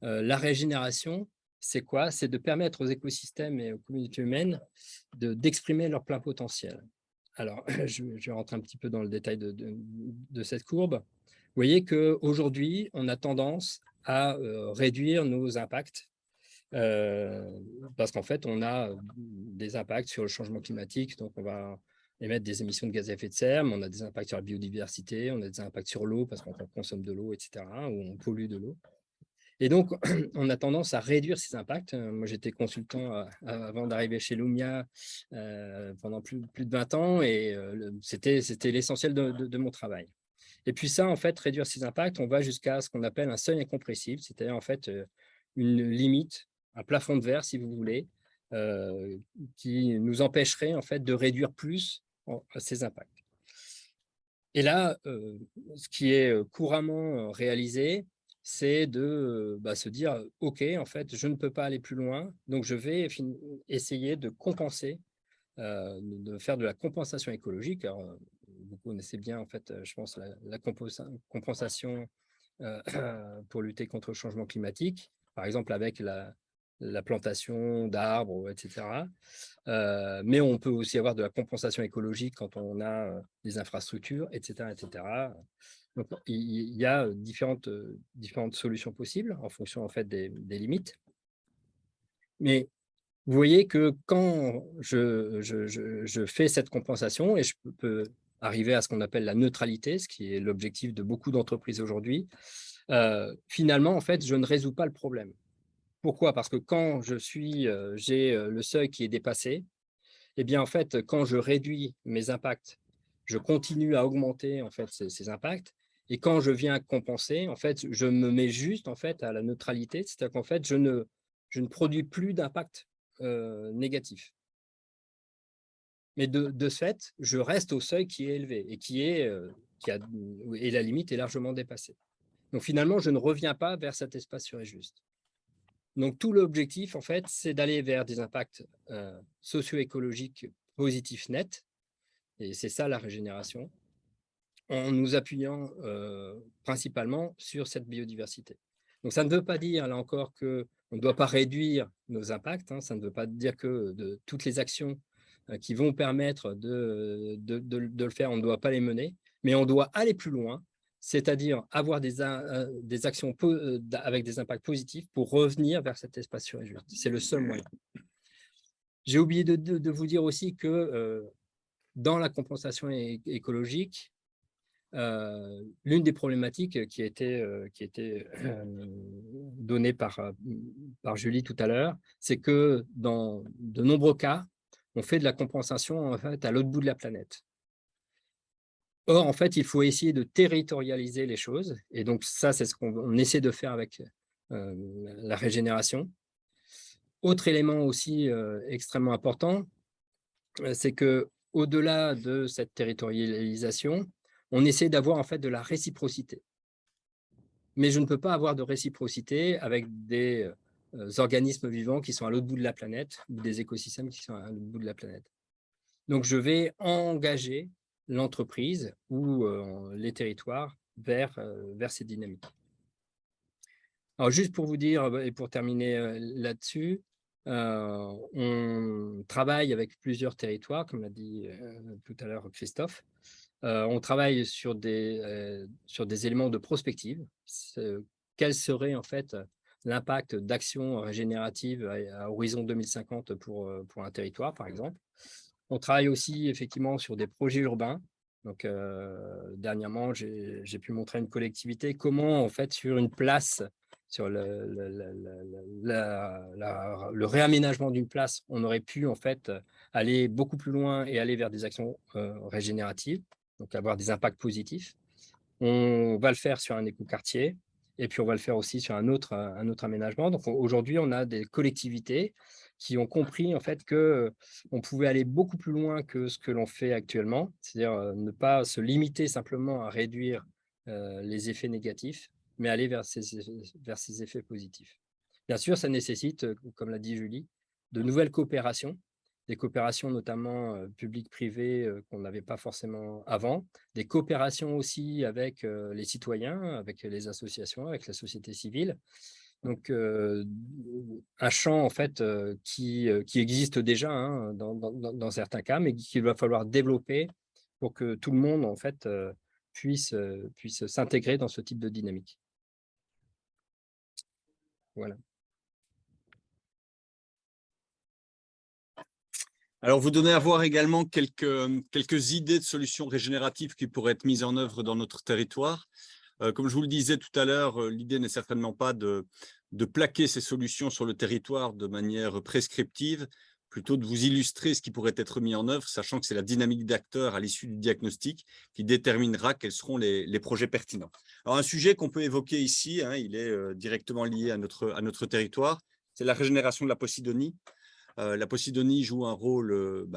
la régénération, c'est quoi? C'est de permettre aux écosystèmes et aux communautés humaines d'exprimer leur plein potentiel. Alors, je vais rentrer un petit peu dans le détail de cette courbe. Vous voyez qu'aujourd'hui, on a tendance à réduire nos impacts parce qu'en fait, on a des impacts sur le changement climatique, donc on va émettre des émissions de gaz à effet de serre, mais on a des impacts sur la biodiversité, on a des impacts sur l'eau parce qu'on consomme de l'eau, etc., ou on pollue de l'eau. Et donc, on a tendance à réduire ces impacts. Moi, j'étais consultant avant d'arriver chez Lumia pendant plus de 20 ans et c'était l'essentiel de mon travail. Et puis ça, en fait, réduire ces impacts, on va jusqu'à ce qu'on appelle un seuil incompressible, c'est-à-dire en fait une limite, un plafond de verre, si vous voulez, qui nous empêcherait en fait de réduire plus ces impacts. Et là, ce qui est couramment réalisé, c'est de se dire, OK, en fait, je ne peux pas aller plus loin, donc je vais essayer de compenser, de faire de la compensation écologique. Alors, vous connaissez bien, en fait, je pense, la compensation pour lutter contre le changement climatique, par exemple avec la plantation d'arbres, etc. Mais on peut aussi avoir de la compensation écologique quand on a des infrastructures, etc., etc. Donc, il y a différentes solutions possibles en fonction en fait, des limites. Mais vous voyez que quand je fais cette compensation, et je peux arriver à ce qu'on appelle la neutralité, ce qui est l'objectif de beaucoup d'entreprises aujourd'hui, finalement, en fait, je ne résous pas le problème. Pourquoi? Parce que quand j'ai le seuil qui est dépassé, eh bien, en fait, quand je réduis mes impacts, je continue à augmenter en fait, ces impacts. Et quand je viens compenser, en fait, je me mets juste en fait, à la neutralité, c'est-à-dire qu'en fait, je ne produis plus d'impact négatif. Mais de ce fait, je reste au seuil qui est élevé et et la limite est largement dépassée. Donc finalement, je ne reviens pas vers cet espace sûr et juste. Donc tout l'objectif, en fait, c'est d'aller vers des impacts socio-écologiques positifs nets, et c'est ça la régénération. en nous appuyant principalement sur cette biodiversité. Donc, ça ne veut pas dire, là encore, qu'on ne doit pas réduire nos impacts, hein, ça ne veut pas dire que de toutes les actions qui vont permettre de le faire, on ne doit pas les mener, mais on doit aller plus loin, c'est-à-dire avoir des actions avec des impacts positifs pour revenir vers cet espace sûr et juste. C'est le seul moyen. J'ai oublié de vous dire aussi que dans la compensation écologique, l'une des problématiques qui a été donnée par Julie tout à l'heure, c'est que dans de nombreux cas, on fait de la compensation en fait, à l'autre bout de la planète. Or, en fait, il faut essayer de territorialiser les choses. Et donc, ça, c'est ce qu'on essaie de faire avec la régénération. Autre élément aussi extrêmement important, c'est qu'au-delà de cette territorialisation, on essaie d'avoir en fait de la réciprocité. Mais je ne peux pas avoir de réciprocité avec des organismes vivants qui sont à l'autre bout de la planète ou des écosystèmes qui sont à l'autre bout de la planète. Donc, je vais engager l'entreprise ou les territoires vers ces dynamiques. Alors, juste pour vous dire, et pour terminer là-dessus, on travaille avec plusieurs territoires, comme l'a dit tout à l'heure Christophe. On travaille sur des éléments de prospective. Quel serait en fait l'impact d'actions régénératives à horizon 2050 pour un territoire, par exemple. On travaille aussi effectivement sur des projets urbains. Donc, dernièrement, j'ai pu montrer à une collectivité comment, en fait, sur une place, sur le réaménagement d'une place, on aurait pu, en fait, aller beaucoup plus loin et aller vers des actions régénératives, donc avoir des impacts positifs. On va le faire sur un écoquartier et puis on va le faire aussi sur un autre aménagement. Donc, aujourd'hui, on a des collectivités qui ont compris en fait qu'on pouvait aller beaucoup plus loin que ce que l'on fait actuellement, c'est-à-dire ne pas se limiter simplement à réduire les effets négatifs, mais aller vers ces effets positifs. Bien sûr, ça nécessite, comme l'a dit Julie, de nouvelles coopérations, des coopérations notamment publiques-privées qu'on n'avait pas forcément avant, des coopérations aussi avec les citoyens, avec les associations, avec la société civile. Donc, un champ en fait qui existe déjà hein, dans certains cas, mais qu'il va falloir développer pour que tout le monde en fait puisse s'intégrer dans ce type de dynamique. Voilà. Alors, vous donnez à voir également quelques idées de solutions régénératives qui pourraient être mises en œuvre dans notre territoire. Comme je vous le disais tout à l'heure, l'idée n'est certainement pas de plaquer ces solutions sur le territoire de manière prescriptive, plutôt de vous illustrer ce qui pourrait être mis en œuvre, sachant que c'est la dynamique d'acteurs à l'issue du diagnostic qui déterminera quels seront les projets pertinents. Alors, un sujet qu'on peut évoquer ici, hein, il est directement lié à notre territoire, c'est la régénération de la Posidonie. La Posidonie joue un rôle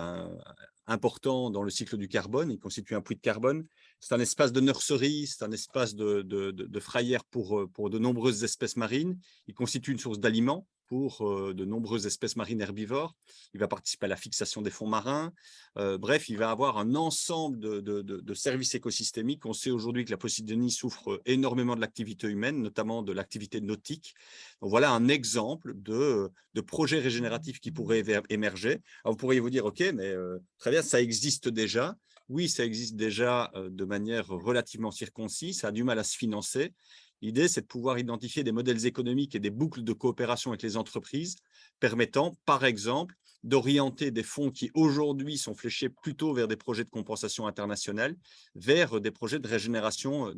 important dans le cycle du carbone, il constitue un puits de carbone. C'est un espace de nurserie, c'est un espace de frayère pour de nombreuses espèces marines. Il constitue une source d'aliments pour de nombreuses espèces marines herbivores. Il va participer à la fixation des fonds marins. Bref, il va avoir un ensemble de services écosystémiques. On sait aujourd'hui que la Posidonie souffre énormément de l'activité humaine, notamment de l'activité nautique. Donc, voilà un exemple de projet régénératif qui pourrait émerger. Alors, vous pourriez vous dire, OK, mais très bien, ça existe déjà. Oui, ça existe déjà de manière relativement circoncise. Ça a du mal à se financer. L'idée, c'est de pouvoir identifier des modèles économiques et des boucles de coopération avec les entreprises permettant, par exemple, d'orienter des fonds qui aujourd'hui sont fléchés plutôt vers des projets de compensation internationale, vers des projets de régénération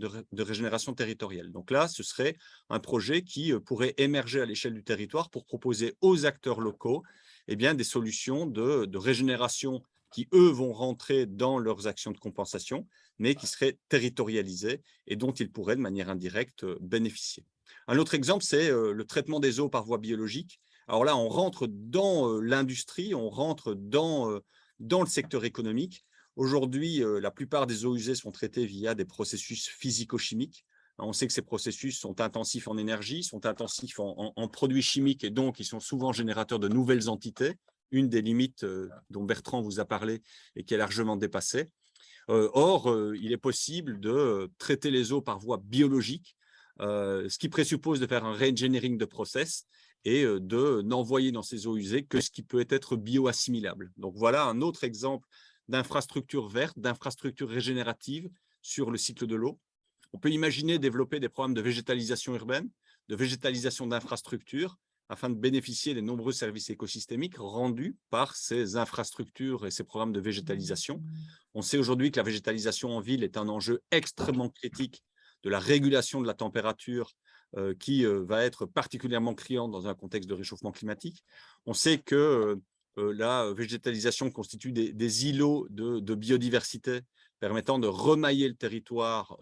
territoriale. Donc là, ce serait un projet qui pourrait émerger à l'échelle du territoire pour proposer aux acteurs locaux des solutions de régénération qui, eux, vont rentrer dans leurs actions de compensation, mais qui seraient territorialisées et dont ils pourraient de manière indirecte bénéficier. Un autre exemple, c'est le traitement des eaux par voie biologique. Alors là, on rentre dans l'industrie, on rentre dans le secteur économique. Aujourd'hui, la plupart des eaux usées sont traitées via des processus physico-chimiques. On sait que ces processus sont intensifs en énergie, sont intensifs en produits chimiques et donc ils sont souvent générateurs de nouvelles entités. Une des limites dont Bertrand vous a parlé et qui est largement dépassée. Il est possible de traiter les eaux par voie biologique, ce qui présuppose de faire un re-engineering de process et de n'envoyer dans ces eaux usées que ce qui peut être bioassimilable. Donc voilà un autre exemple d'infrastructure verte, d'infrastructure régénérative sur le cycle de l'eau. On peut imaginer développer des programmes de végétalisation urbaine, de végétalisation d'infrastructures, afin de bénéficier des nombreux services écosystémiques rendus par ces infrastructures et ces programmes de végétalisation. On sait aujourd'hui que la végétalisation en ville est un enjeu extrêmement critique de la régulation de la température qui va être particulièrement criant dans un contexte de réchauffement climatique. On sait que la végétalisation constitue des îlots de biodiversité permettant de remailler le territoire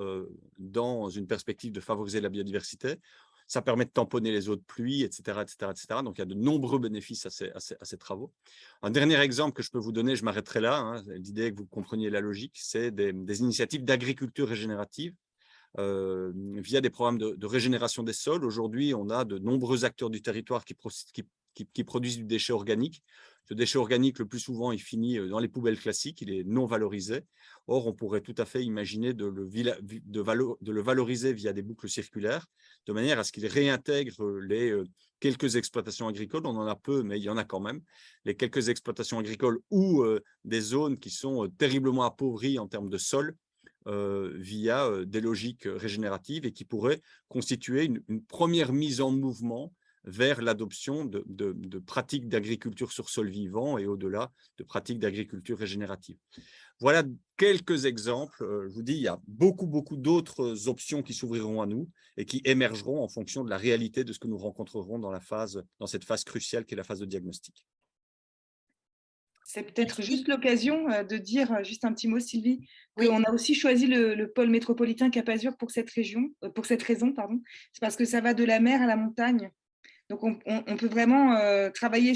dans une perspective de favoriser la biodiversité. Ça permet de tamponner les eaux de pluie, etc., etc., etc. Donc, il y a de nombreux bénéfices à ces travaux. Un dernier exemple que je peux vous donner, je m'arrêterai là, hein, l'idée que vous compreniez la logique, c'est des initiatives d'agriculture régénérative via des programmes de régénération des sols. Aujourd'hui, on a de nombreux acteurs du territoire qui produisent du déchet organique. Ce déchet organique, le plus souvent, il finit dans les poubelles classiques, il est non valorisé. Or, on pourrait tout à fait imaginer de le valoriser via des boucles circulaires, de manière à ce qu'il réintègre les quelques exploitations agricoles, on en a peu, mais il y en a quand même, les quelques exploitations agricoles ou des zones qui sont terriblement appauvries en termes de sol, via des logiques régénératives et qui pourraient constituer une première mise en mouvement vers l'adoption de pratiques d'agriculture sur sol vivant et au-delà de pratiques d'agriculture régénérative. Voilà quelques exemples. Je vous dis, il y a beaucoup d'autres options qui s'ouvriront à nous et qui émergeront en fonction de la réalité de ce que nous rencontrerons dans cette phase cruciale qui est la phase de diagnostic. C'est peut-être juste l'occasion de dire, juste un petit mot, Sylvie, qu'on a aussi choisi le pôle métropolitain Cap-Azur pour cette raison. C'est parce que ça va de la mer à la montagne. Donc, on peut vraiment travailler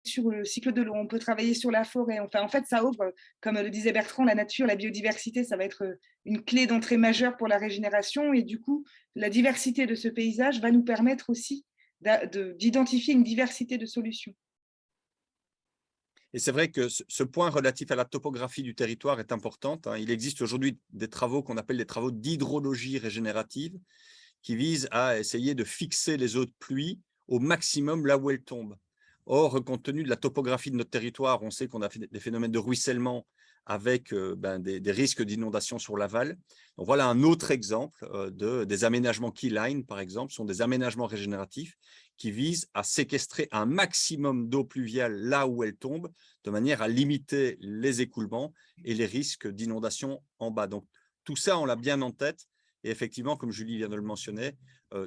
sur le cycle de l'eau, on peut travailler sur la forêt. Enfin, en fait, ça ouvre, comme le disait Bertrand, la nature, la biodiversité, ça va être une clé d'entrée majeure pour la régénération. Et du coup, la diversité de ce paysage va nous permettre aussi d'identifier une diversité de solutions. Et c'est vrai que ce point relatif à la topographie du territoire est important. Il existe aujourd'hui des travaux qu'on appelle des travaux d'hydrologie régénérative qui visent à essayer de fixer les eaux de pluie au maximum là où elles tombent. Or, compte tenu de la topographie de notre territoire, on sait qu'on a des phénomènes de ruissellement avec des risques d'inondation sur l'aval. Donc voilà un autre exemple des aménagements keyline, par exemple, sont des aménagements régénératifs qui visent à séquestrer un maximum d'eau pluviale là où elle tombe, de manière à limiter les écoulements et les risques d'inondation en bas. Donc tout ça, on l'a bien en tête. Et effectivement, comme Julie vient de le mentionner,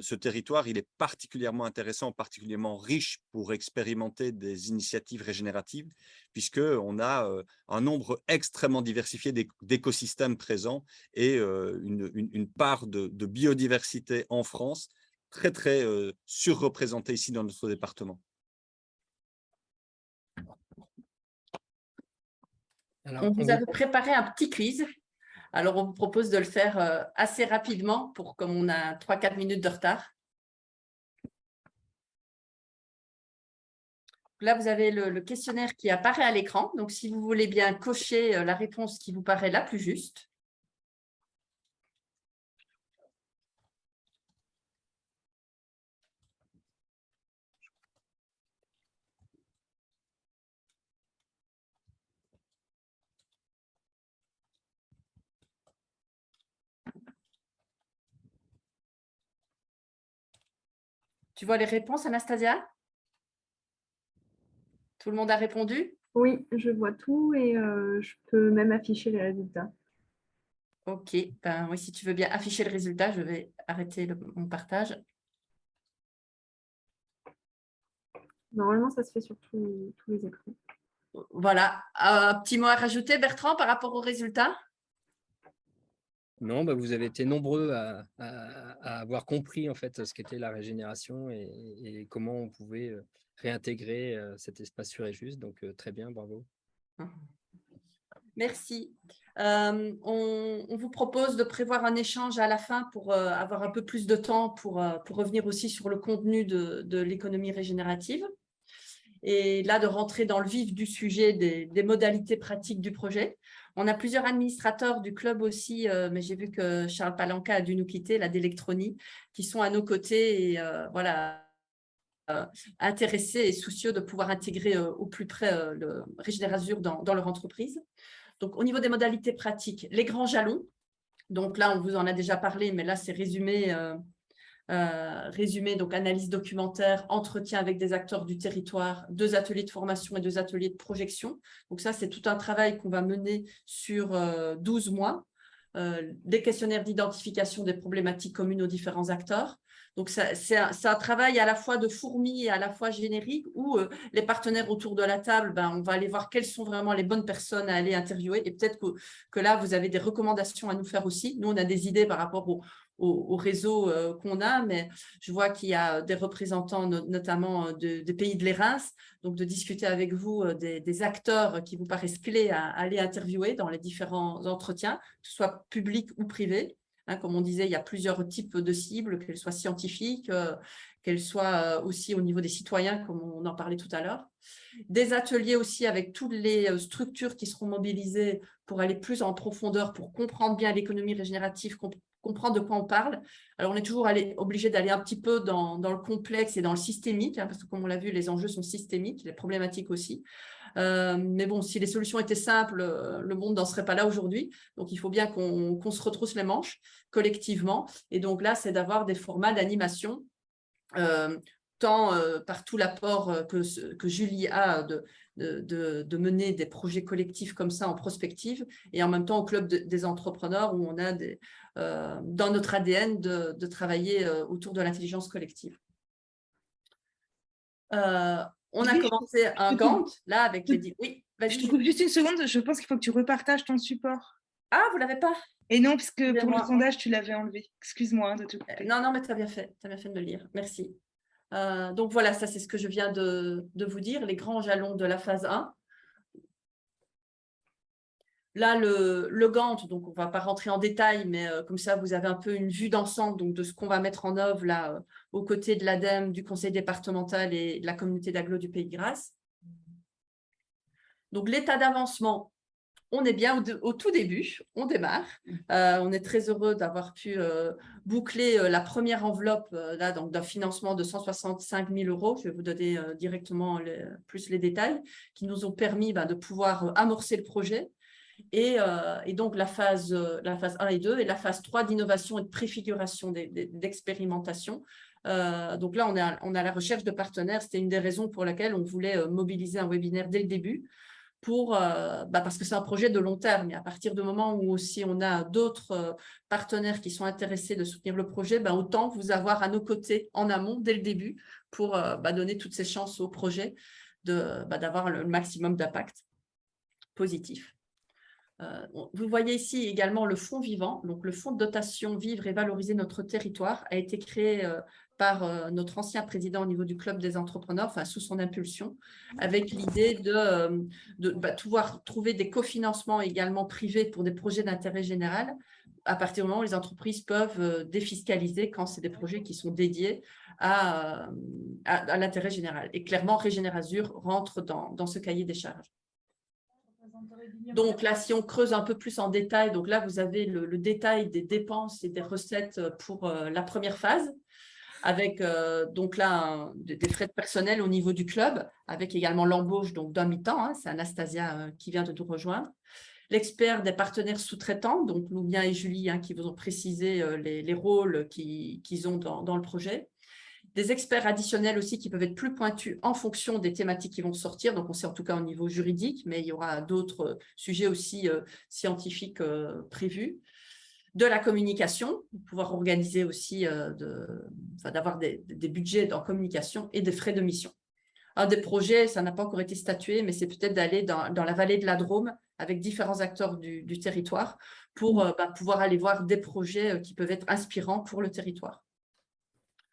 ce territoire, il est particulièrement intéressant, particulièrement riche pour expérimenter des initiatives régénératives, puisqu'on a un nombre extrêmement diversifié d'écosystèmes présents et une part de biodiversité en France très surreprésentée ici dans notre département. Alors, on vous avait préparé un petit quiz. Alors, on vous propose de le faire assez rapidement, comme on a 3-4 minutes de retard. Là, vous avez le questionnaire qui apparaît à l'écran. Donc, si vous voulez bien cocher la réponse qui vous paraît la plus juste. Tu vois les réponses, Anastasia? Tout le monde a répondu? Oui, je vois tout et je peux même afficher les résultats. Ok, ben oui, si tu veux bien afficher le résultat, je vais arrêter mon partage. Normalement, ça se fait sur tous les écrans. Voilà, un petit mot à rajouter, Bertrand, par rapport aux résultats? Non, vous avez été nombreux à avoir compris en fait ce qu'était la régénération et comment on pouvait réintégrer cet espace sûr et juste. Donc très bien, bravo. Merci. On vous propose de prévoir un échange à la fin pour avoir un peu plus de temps pour revenir aussi sur le contenu de l'économie régénérative et là de rentrer dans le vif du sujet des modalités pratiques du projet. On a plusieurs administrateurs du club aussi, mais j'ai vu que Charles Palanca a dû nous quitter, là, d'Electroni, qui sont à nos côtés et voilà, intéressés et soucieux de pouvoir intégrer au plus près le Régénér Azur dans leur entreprise. Donc, au niveau des modalités pratiques, les grands jalons. Donc là, on vous en a déjà parlé, mais là, c'est résumé. Donc analyse documentaire, entretien avec des acteurs du territoire, 2 ateliers de formation et 2 ateliers de projection. Donc ça, c'est tout un travail qu'on va mener sur 12 mois. Des questionnaires d'identification des problématiques communes aux différents acteurs. Donc, c'est un travail à la fois de fourmi et à la fois générique où les partenaires autour de la table, on va aller voir quelles sont vraiment les bonnes personnes à aller interviewer. Et peut-être que là, vous avez des recommandations à nous faire aussi. Nous, on a des idées par rapport au réseau qu'on a, mais je vois qu'il y a des représentants, notamment des pays de l'Érins, donc de discuter avec vous des acteurs qui vous paraissent clés à aller interviewer dans les différents entretiens, que ce soit public ou privé. Hein, comme on disait, il y a plusieurs types de cibles, qu'elles soient scientifiques, qu'elles soient aussi au niveau des citoyens, comme on en parlait tout à l'heure. Des ateliers aussi avec toutes les structures qui seront mobilisées pour aller plus en profondeur, pour comprendre bien l'économie régénérative, comprendre de quoi on parle. Alors, on est toujours obligé d'aller un petit peu dans le complexe et dans le systémique, hein, parce que comme on l'a vu, les enjeux sont systémiques, les problématiques aussi. Mais bon, si les solutions étaient simples, le monde n'en serait pas là aujourd'hui. Donc, il faut bien qu'on se retrousse les manches collectivement. Et donc là, c'est d'avoir des formats d'animation, tant par tout l'apport que Julie a de mener des projets collectifs comme ça en prospective, et en même temps au club des entrepreneurs où on a dans notre ADN de travailler autour de l'intelligence collective. On a commencé un Gantt, là, avec les... Oui, vas-y. Je te coupe juste une seconde, je pense qu'il faut que tu repartages ton support. Ah, vous ne l'avez pas? Et non, parce que pour le sondage, tu l'avais enlevé. Excuse-moi de te couper. Non, mais tu as bien fait de me le dire. Merci. Donc voilà, ça c'est ce que je viens de vous dire, les grands jalons de la phase 1. Là, le Gantt, donc on ne va pas rentrer en détail, mais comme ça, vous avez un peu une vue d'ensemble donc, de ce qu'on va mettre en œuvre là, aux côtés de l'ADEME, du conseil départemental et de la communauté d'agglo du Pays de Grasse. Donc, l'état d'avancement, on est bien au tout début, on démarre. On est très heureux d'avoir pu boucler la première enveloppe là, donc d'un financement de 165 000 €. Je vais vous donner directement plus les détails qui nous ont permis de pouvoir amorcer le projet. Et donc, la phase 1 et 2 et la phase 3 d'innovation et de préfiguration d'expérimentation. Donc là, on a la recherche de partenaires. C'était une des raisons pour lesquelles on voulait mobiliser un webinaire dès le début. Parce que c'est un projet de long terme. Et à partir du moment où aussi on a d'autres partenaires qui sont intéressés de soutenir le projet, autant vous avoir à nos côtés en amont dès le début pour donner toutes ces chances au projet d'avoir le maximum d'impact positif. Vous voyez ici également le fonds vivant. Donc, le fonds de dotation Vivre et valoriser notre territoire a été créé par notre ancien président au niveau du club des entrepreneurs, enfin sous son impulsion, avec l'idée de pouvoir trouver des cofinancements également privés pour des projets d'intérêt général à partir du moment où les entreprises peuvent défiscaliser quand c'est des projets qui sont dédiés à l'intérêt général. Et clairement, Régénér Azur rentre dans ce cahier des charges. Donc là, si on creuse un peu plus en détail, donc là, vous avez le détail des dépenses et des recettes pour la première phase, avec donc là des frais de personnel au niveau du club, avec également l'embauche d'un mi-temps, hein, c'est Anastasia qui vient de nous rejoindre. L'expert des partenaires sous-traitants, donc Loumia et Julie, hein, qui vous ont précisé les rôles qu'ils ont dans le projet. Des experts additionnels aussi qui peuvent être plus pointus en fonction des thématiques qui vont sortir. Donc, on sait en tout cas au niveau juridique, mais il y aura d'autres sujets aussi scientifiques prévus. De la communication, pouvoir organiser aussi, d'avoir des budgets en communication et des frais de mission. Un des projets, ça n'a pas encore été statué, mais c'est peut-être d'aller dans la vallée de la Drôme avec différents acteurs du territoire pour pouvoir aller voir des projets qui peuvent être inspirants pour le territoire.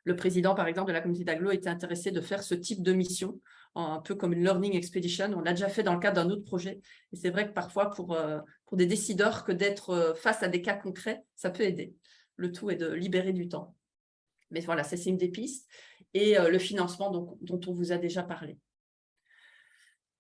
Le président, par exemple, de la communauté d'agglo était intéressé de faire ce type de mission, un peu comme une learning expedition. On l'a déjà fait dans le cadre d'un autre projet. Et c'est vrai que parfois, pour des décideurs, que d'être face à des cas concrets, ça peut aider. Le tout est de libérer du temps. Mais voilà, ça, c'est une des pistes. Et le financement dont on vous a déjà parlé.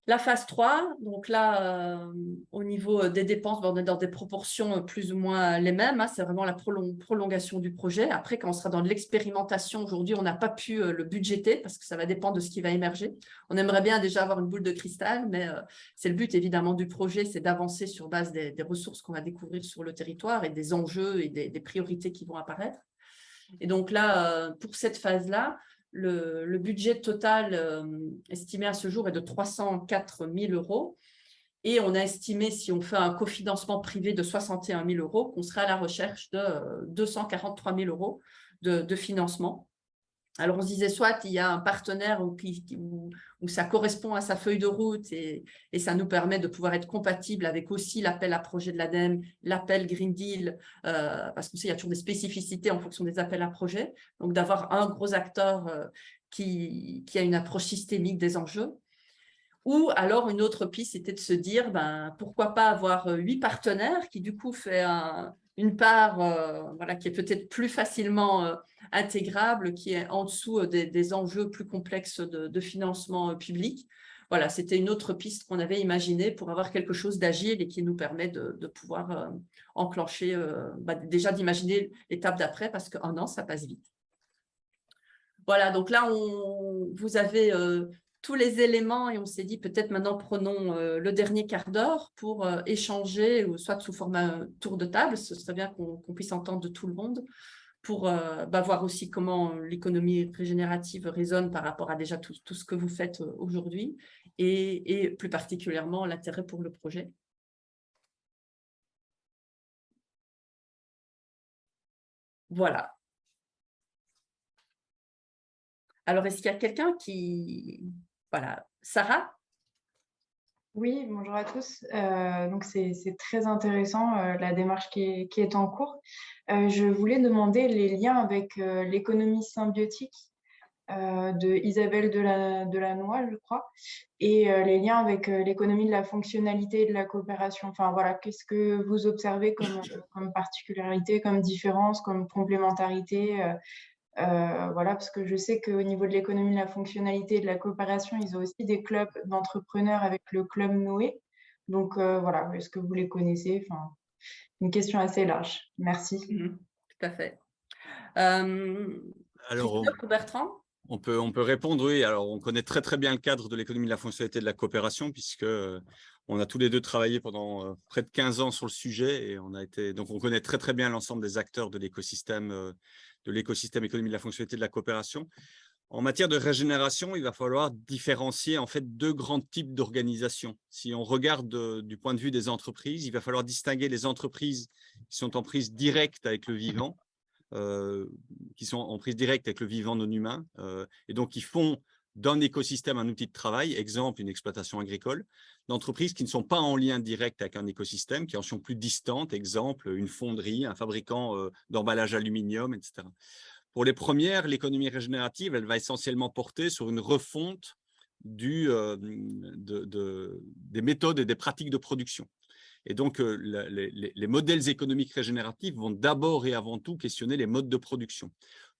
La phase 3, donc là, au niveau des dépenses, on est dans des proportions plus ou moins les mêmes. Hein, c'est vraiment la prolongation du projet. Après, quand on sera dans de l'expérimentation, aujourd'hui, on n'a pas pu le budgéter parce que ça va dépendre de ce qui va émerger. On aimerait bien déjà avoir une boule de cristal, mais c'est le but évidemment du projet, c'est d'avancer sur base des ressources qu'on va découvrir sur le territoire et des enjeux et des priorités qui vont apparaître. Et donc là, pour cette phase-là, le budget total estimé à ce jour est de 304 000 €. Et on a estimé, si on fait un cofinancement privé de 61 000 €, qu'on sera à la recherche de 243 000 € de financement. Alors, on se disait, soit il y a un partenaire où ça correspond à sa feuille de route et ça nous permet de pouvoir être compatible avec aussi l'appel à projet de l'ADEME, l'appel Green Deal, parce qu'il y a toujours des spécificités en fonction des appels à projet. Donc, d'avoir un gros acteur qui a une approche systémique des enjeux. Ou alors, une autre piste, c'était de se dire, pourquoi pas avoir 8 partenaires qui, du coup, fait une part voilà, qui est peut-être plus facilement intégrable, qui est en dessous des enjeux plus complexes de financement public. Voilà, c'était une autre piste qu'on avait imaginée pour avoir quelque chose d'agile et qui nous permet de pouvoir enclencher, déjà d'imaginer l'étape d'après, parce qu'un an, ça passe vite. Voilà, donc là, vous avez tous les éléments et on s'est dit peut-être maintenant prenons le dernier quart d'heure pour échanger, ou soit sous format tour de table, ce serait bien qu'on puisse entendre de tout le monde pour voir aussi comment l'économie régénérative résonne par rapport à déjà tout ce que vous faites aujourd'hui et plus particulièrement l'intérêt pour le projet. Voilà. Alors, est-ce qu'il y a quelqu'un qui… Voilà. Sarah ? Oui, bonjour à tous. Donc c'est très intéressant la démarche qui est en cours. Je voulais demander les liens avec l'économie symbiotique de Isabelle Delannoy, je crois, et les liens avec l'économie de la fonctionnalité et de la coopération. Enfin voilà, qu'est-ce que vous observez comme particularité, comme différence, comme complémentarité voilà, parce que je sais qu'au niveau de l'économie de la fonctionnalité et de la coopération, ils ont aussi des clubs d'entrepreneurs avec le club Noé. Donc voilà, est-ce que vous les connaissez? Enfin, une question assez large. Merci. Tout à fait. Alors, Christophe ou Bertrand? on peut répondre, oui. Alors, on connaît très, très bien le cadre de l'économie de la fonctionnalité et de la coopération, puisque on a tous les deux travaillé pendant près de 15 ans sur le sujet et donc on connaît très, très bien l'ensemble des acteurs de l'écosystème économie de la fonctionnalité et de la coopération. En matière de régénération, il va falloir différencier en fait deux grands types d'organisations. Si on regarde du point de vue des entreprises, il va falloir distinguer les entreprises qui sont en prise directe avec le vivant, non humain, et donc qui font d'un écosystème un outil de travail, exemple une exploitation agricole, d'entreprises qui ne sont pas en lien direct avec un écosystème, qui en sont plus distantes, exemple une fonderie, un fabricant d'emballage aluminium, etc. Pour les premières, l'économie régénérative, elle va essentiellement porter sur une refonte des méthodes et des pratiques de production. Et donc, les modèles économiques régénératifs vont d'abord et avant tout questionner les modes de production.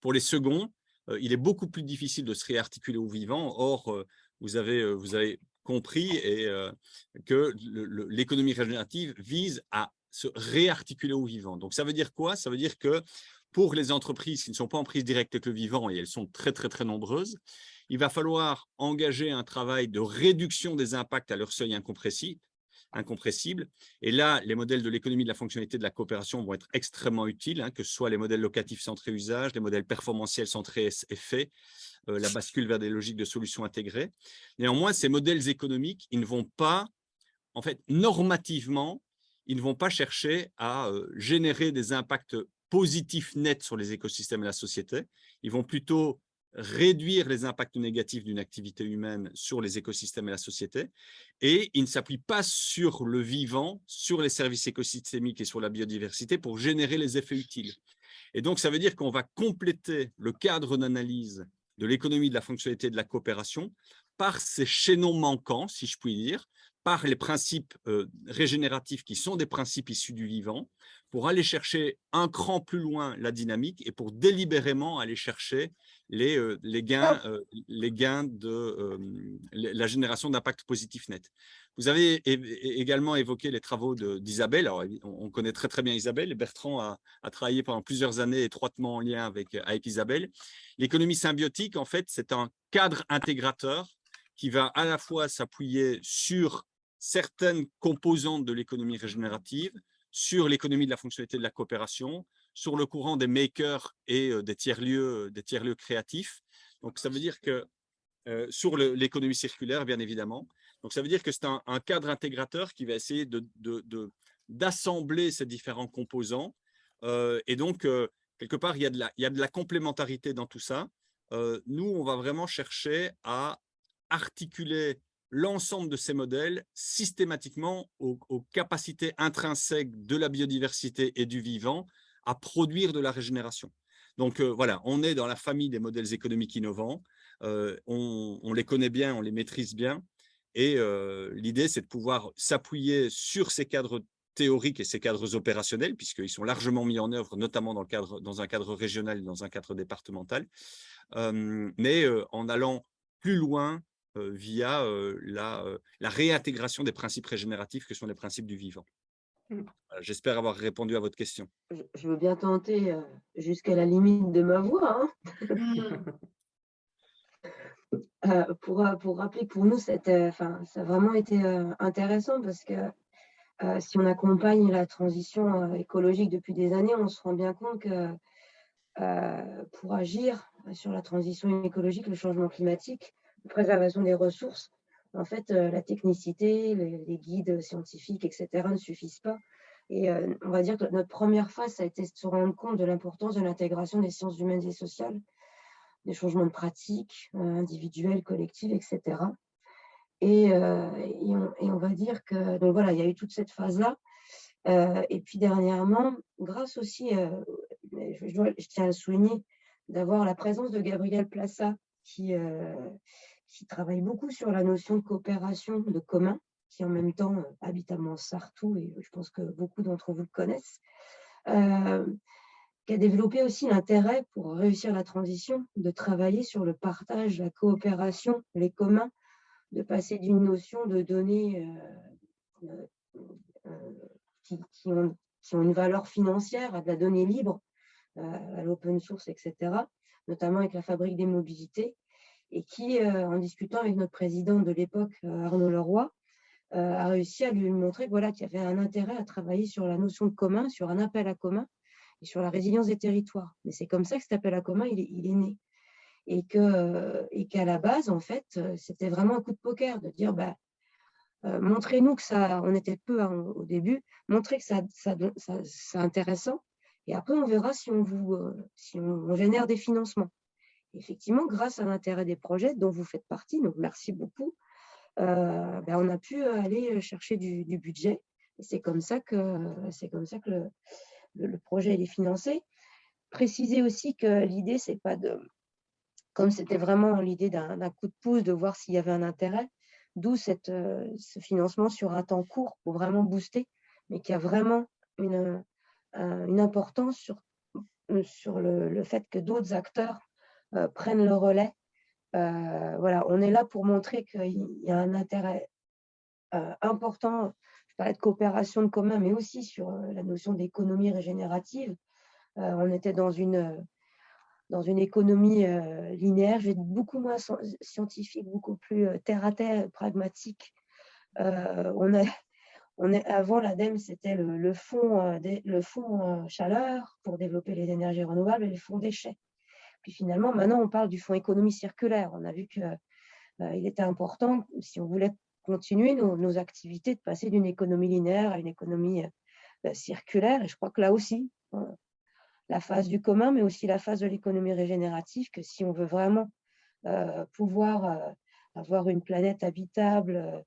Pour les seconds, il est beaucoup plus difficile de se réarticuler au vivant. Or, vous avez compris que l'économie régénérative vise à se réarticuler au vivant. Donc, ça veut dire quoi? Ça veut dire que pour les entreprises qui ne sont pas en prise directe avec le vivant, et elles sont très, très, très nombreuses, il va falloir engager un travail de réduction des impacts à leur seuil incompressible. Et là, les modèles de l'économie de la fonctionnalité de la coopération vont être extrêmement utiles, que ce soit les modèles locatifs centrés usage, les modèles performantiels centrés effet, la bascule vers des logiques de solutions intégrées. Néanmoins, ces modèles économiques, ils ne vont pas, en fait, normativement, ils ne vont pas chercher à générer des impacts positifs nets sur les écosystèmes et la société. Ils vont plutôt réduire les impacts négatifs d'une activité humaine sur les écosystèmes et la société, et ils ne s'appuient pas sur le vivant, sur les services écosystémiques et sur la biodiversité pour générer les effets utiles. Et donc, ça veut dire qu'on va compléter le cadre d'analyse de l'économie de la fonctionnalité et de la coopération par ces chaînons manquants, si je puis dire, par les principes régénératifs qui sont des principes issus du vivant, pour aller chercher un cran plus loin la dynamique et pour délibérément aller chercher les gains de la génération d'impact positif net. Vous avez également évoqué les travaux d'Isabelle. Alors, on connaît très très bien Isabelle, et Bertrand a travaillé pendant plusieurs années étroitement en lien avec Isabelle. L'économie symbiotique, en fait, c'est un cadre intégrateur qui va à la fois s'appuyer sur certaines composantes de l'économie régénérative, sur l'économie de la fonctionnalité de la coopération, sur le courant des makers et des tiers-lieux créatifs. Donc, ça veut dire que sur l'économie circulaire, bien évidemment. Donc, ça veut dire que c'est un cadre intégrateur qui va essayer d'assembler ces différents composants. Et donc, quelque part, il y a de la complémentarité dans tout ça. Nous, on va vraiment chercher à articuler l'ensemble de ces modèles systématiquement aux capacités intrinsèques de la biodiversité et du vivant à produire de la régénération. Donc voilà, on est dans la famille des modèles économiques innovants, on les connaît bien, on les maîtrise bien, et l'idée c'est de pouvoir s'appuyer sur ces cadres théoriques et ces cadres opérationnels, puisqu'ils sont largement mis en œuvre, notamment dans un cadre régional et dans un cadre départemental, mais en allant plus loin via la réintégration des principes régénératifs que sont les principes du vivant. J'espère avoir répondu à votre question. Je veux bien tenter jusqu'à la limite de ma voix. Pour rappeler que pour nous, ça a vraiment été intéressant parce que si on accompagne la transition écologique depuis des années, on se rend bien compte que pour agir sur la transition écologique, le changement climatique, la préservation des ressources, en fait, la technicité, les guides scientifiques, etc., ne suffisent pas. Et on va dire que notre première phase, ça a été de se rendre compte de l'importance de l'intégration des sciences humaines et sociales, des changements de pratiques individuelles, collectives, etc. Et on va dire que, donc voilà, il y a eu toute cette phase-là. Et puis dernièrement, grâce aussi, je tiens à le souligner, d'avoir la présence de Gabriel Plassa qui travaille beaucoup sur la notion de coopération, de commun, qui en même temps habite à Montsartou, et je pense que beaucoup d'entre vous le connaissent, qui a développé aussi l'intérêt pour réussir la transition, de travailler sur le partage, la coopération, les communs, de passer d'une notion de données qui ont une valeur financière à de la donnée libre, à l'open source, etc., notamment avec la Fabrique des mobilités, et qui, en discutant avec notre président de l'époque, Arnaud Leroy, a réussi à lui montrer voilà, qu'il y avait un intérêt à travailler sur la notion de commun, sur un appel à commun et sur la résilience des territoires. Mais c'est comme ça que cet appel à commun, il est né. Et qu'à la base, en fait, c'était vraiment un coup de poker, de dire montrez-nous que ça, on était peu au début, montrez que c'est intéressant, et après on verra si on génère des financements. Effectivement, grâce à l'intérêt des projets dont vous faites partie, donc merci beaucoup, on a pu aller chercher du budget. Et c'est comme ça que le projet est financé. Préciser aussi que l'idée, c'est pas comme c'était vraiment l'idée d'un coup de pouce, de voir s'il y avait un intérêt, d'où ce financement sur un temps court pour vraiment booster, mais qui a vraiment une importance sur le fait que d'autres acteurs prennent le relais. Voilà, on est là pour montrer qu'il y a un intérêt important. Je parlais de coopération de commun, mais aussi sur la notion d'économie régénérative. On était dans une économie linéaire, je vais être beaucoup moins scientifique, beaucoup plus terre-à-terre, pragmatique. Avant, l'ADEME, c'était le fonds chaleur pour développer les énergies renouvelables et le fonds déchets. Puis finalement, maintenant, on parle du fonds économie circulaire. On a vu qu'il était important, si on voulait continuer nos activités, de passer d'une économie linéaire à une économie circulaire. Et je crois que là aussi, la phase du commun, mais aussi la phase de l'économie régénérative, que si on veut vraiment pouvoir avoir une planète habitable,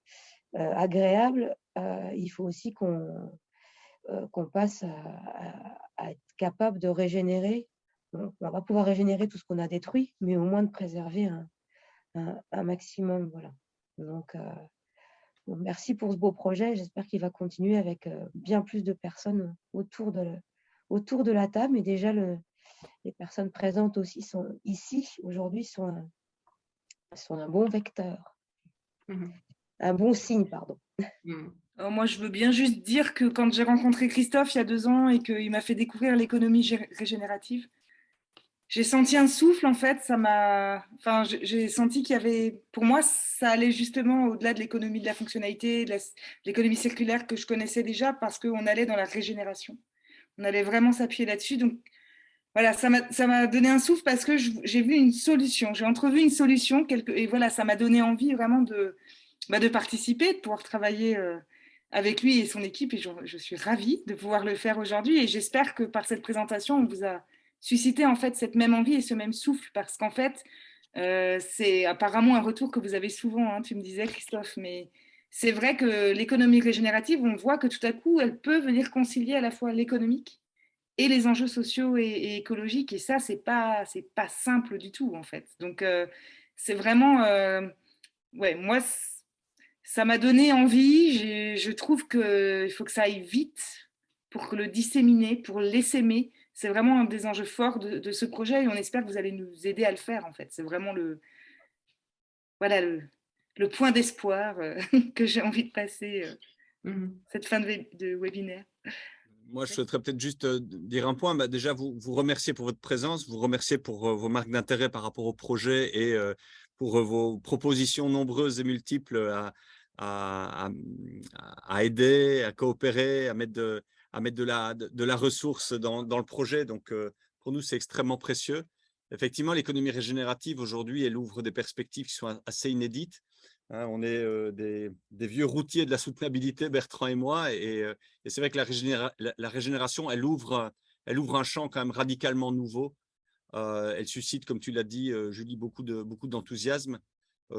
agréable, il faut aussi qu'on passe à être capable de régénérer. On va pouvoir régénérer tout ce qu'on a détruit, mais au moins de préserver un maximum. Voilà. Donc, bon, merci pour ce beau projet. J'espère qu'il va continuer avec bien plus de personnes autour de la table. Et déjà, les personnes présentes aussi sont ici aujourd'hui sont un bon vecteur, un bon signe, pardon. Alors moi, je veux bien juste dire que quand j'ai rencontré Christophe il y a 2 ans et qu'il m'a fait découvrir l'économie régénérative, j'ai senti un souffle, en fait. J'ai senti qu'il y avait, pour moi, ça allait justement au-delà de l'économie de la fonctionnalité, de l'économie circulaire que je connaissais déjà, parce qu'on allait dans la régénération. On allait vraiment s'appuyer là-dessus. Donc, voilà, ça m'a donné un souffle parce que j'ai vu une solution. J'ai entrevu une solution et voilà, ça m'a donné envie vraiment de participer, de pouvoir travailler avec lui et son équipe. Et je suis ravie de pouvoir le faire aujourd'hui. Et j'espère que par cette présentation, on vous a suscité en fait cette même envie et ce même souffle, parce qu'en fait, c'est apparemment un retour que vous avez souvent, hein, tu me disais, Christophe, mais c'est vrai que l'économie régénérative, on voit que tout à coup, elle peut venir concilier à la fois l'économique et les enjeux sociaux et écologiques. Et ça, c'est pas simple du tout, en fait. Donc, c'est vraiment... ouais, moi, ça m'a donné envie. Je trouve qu'il faut que ça aille vite pour que le disséminer, pour l'essaimer. C'est vraiment un des enjeux forts de ce projet et on espère que vous allez nous aider à le faire, en fait. C'est vraiment voilà, le point d'espoir que j'ai envie de passer cette fin de webinaire. Moi, je souhaiterais peut-être juste dire un point. Déjà, vous remercier pour votre présence, vous remercier pour vos marques d'intérêt par rapport au projet et pour vos propositions nombreuses et multiples à aider, à coopérer, à mettre de la ressource dans le projet. Donc, pour nous, c'est extrêmement précieux. Effectivement, l'économie régénérative, aujourd'hui, elle ouvre des perspectives qui sont assez inédites. Hein, on est des vieux routiers de la soutenabilité, Bertrand et moi, et c'est vrai que la régénération, elle ouvre un champ quand même radicalement nouveau. Elle suscite, comme tu l'as dit, Julie, beaucoup d'enthousiasme.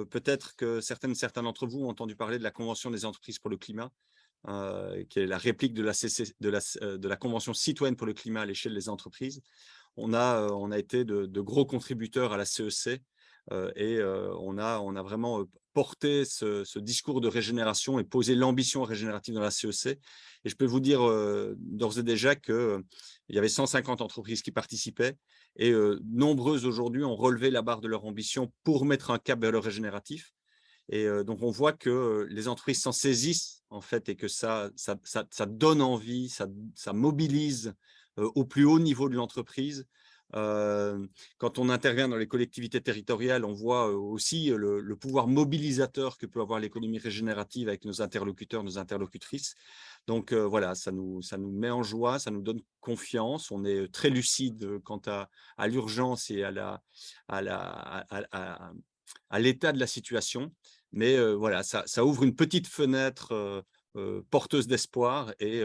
Peut-être que certains d'entre vous ont entendu parler de la Convention des entreprises pour le climat, qui est la réplique de la Convention citoyenne pour le climat à l'échelle des entreprises. On a été de gros contributeurs à la CEC et on a vraiment porté ce discours de régénération et posé l'ambition régénérative dans la CEC. Et je peux vous dire d'ores et déjà qu'il y avait 150 entreprises qui participaient et nombreuses aujourd'hui ont relevé la barre de leur ambition pour mettre un cap vers le régénératif. Et donc, on voit que les entreprises s'en saisissent, en fait, et que ça donne envie, ça mobilise au plus haut niveau de l'entreprise. Quand on intervient dans les collectivités territoriales, on voit aussi le pouvoir mobilisateur que peut avoir l'économie régénérative avec nos interlocuteurs, nos interlocutrices. Donc, voilà, ça nous met en joie, ça nous donne confiance. On est très lucide quant à l'urgence et à l'état de la situation. Mais voilà, ça ouvre une petite fenêtre porteuse d'espoir et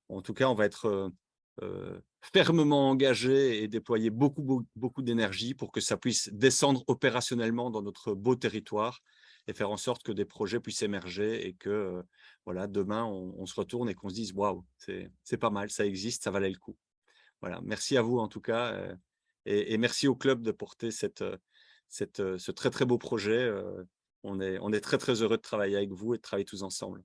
en tout cas, on va être fermement engagé et déployer beaucoup d'énergie pour que ça puisse descendre opérationnellement dans notre beau territoire et faire en sorte que des projets puissent émerger et que voilà, demain, on se retourne et qu'on se dise « Waouh, c'est pas mal, ça existe, ça valait le coup ». Voilà, merci à vous en tout cas et merci au club de porter ce très très beau projet. On est très très heureux de travailler avec vous et de travailler tous ensemble.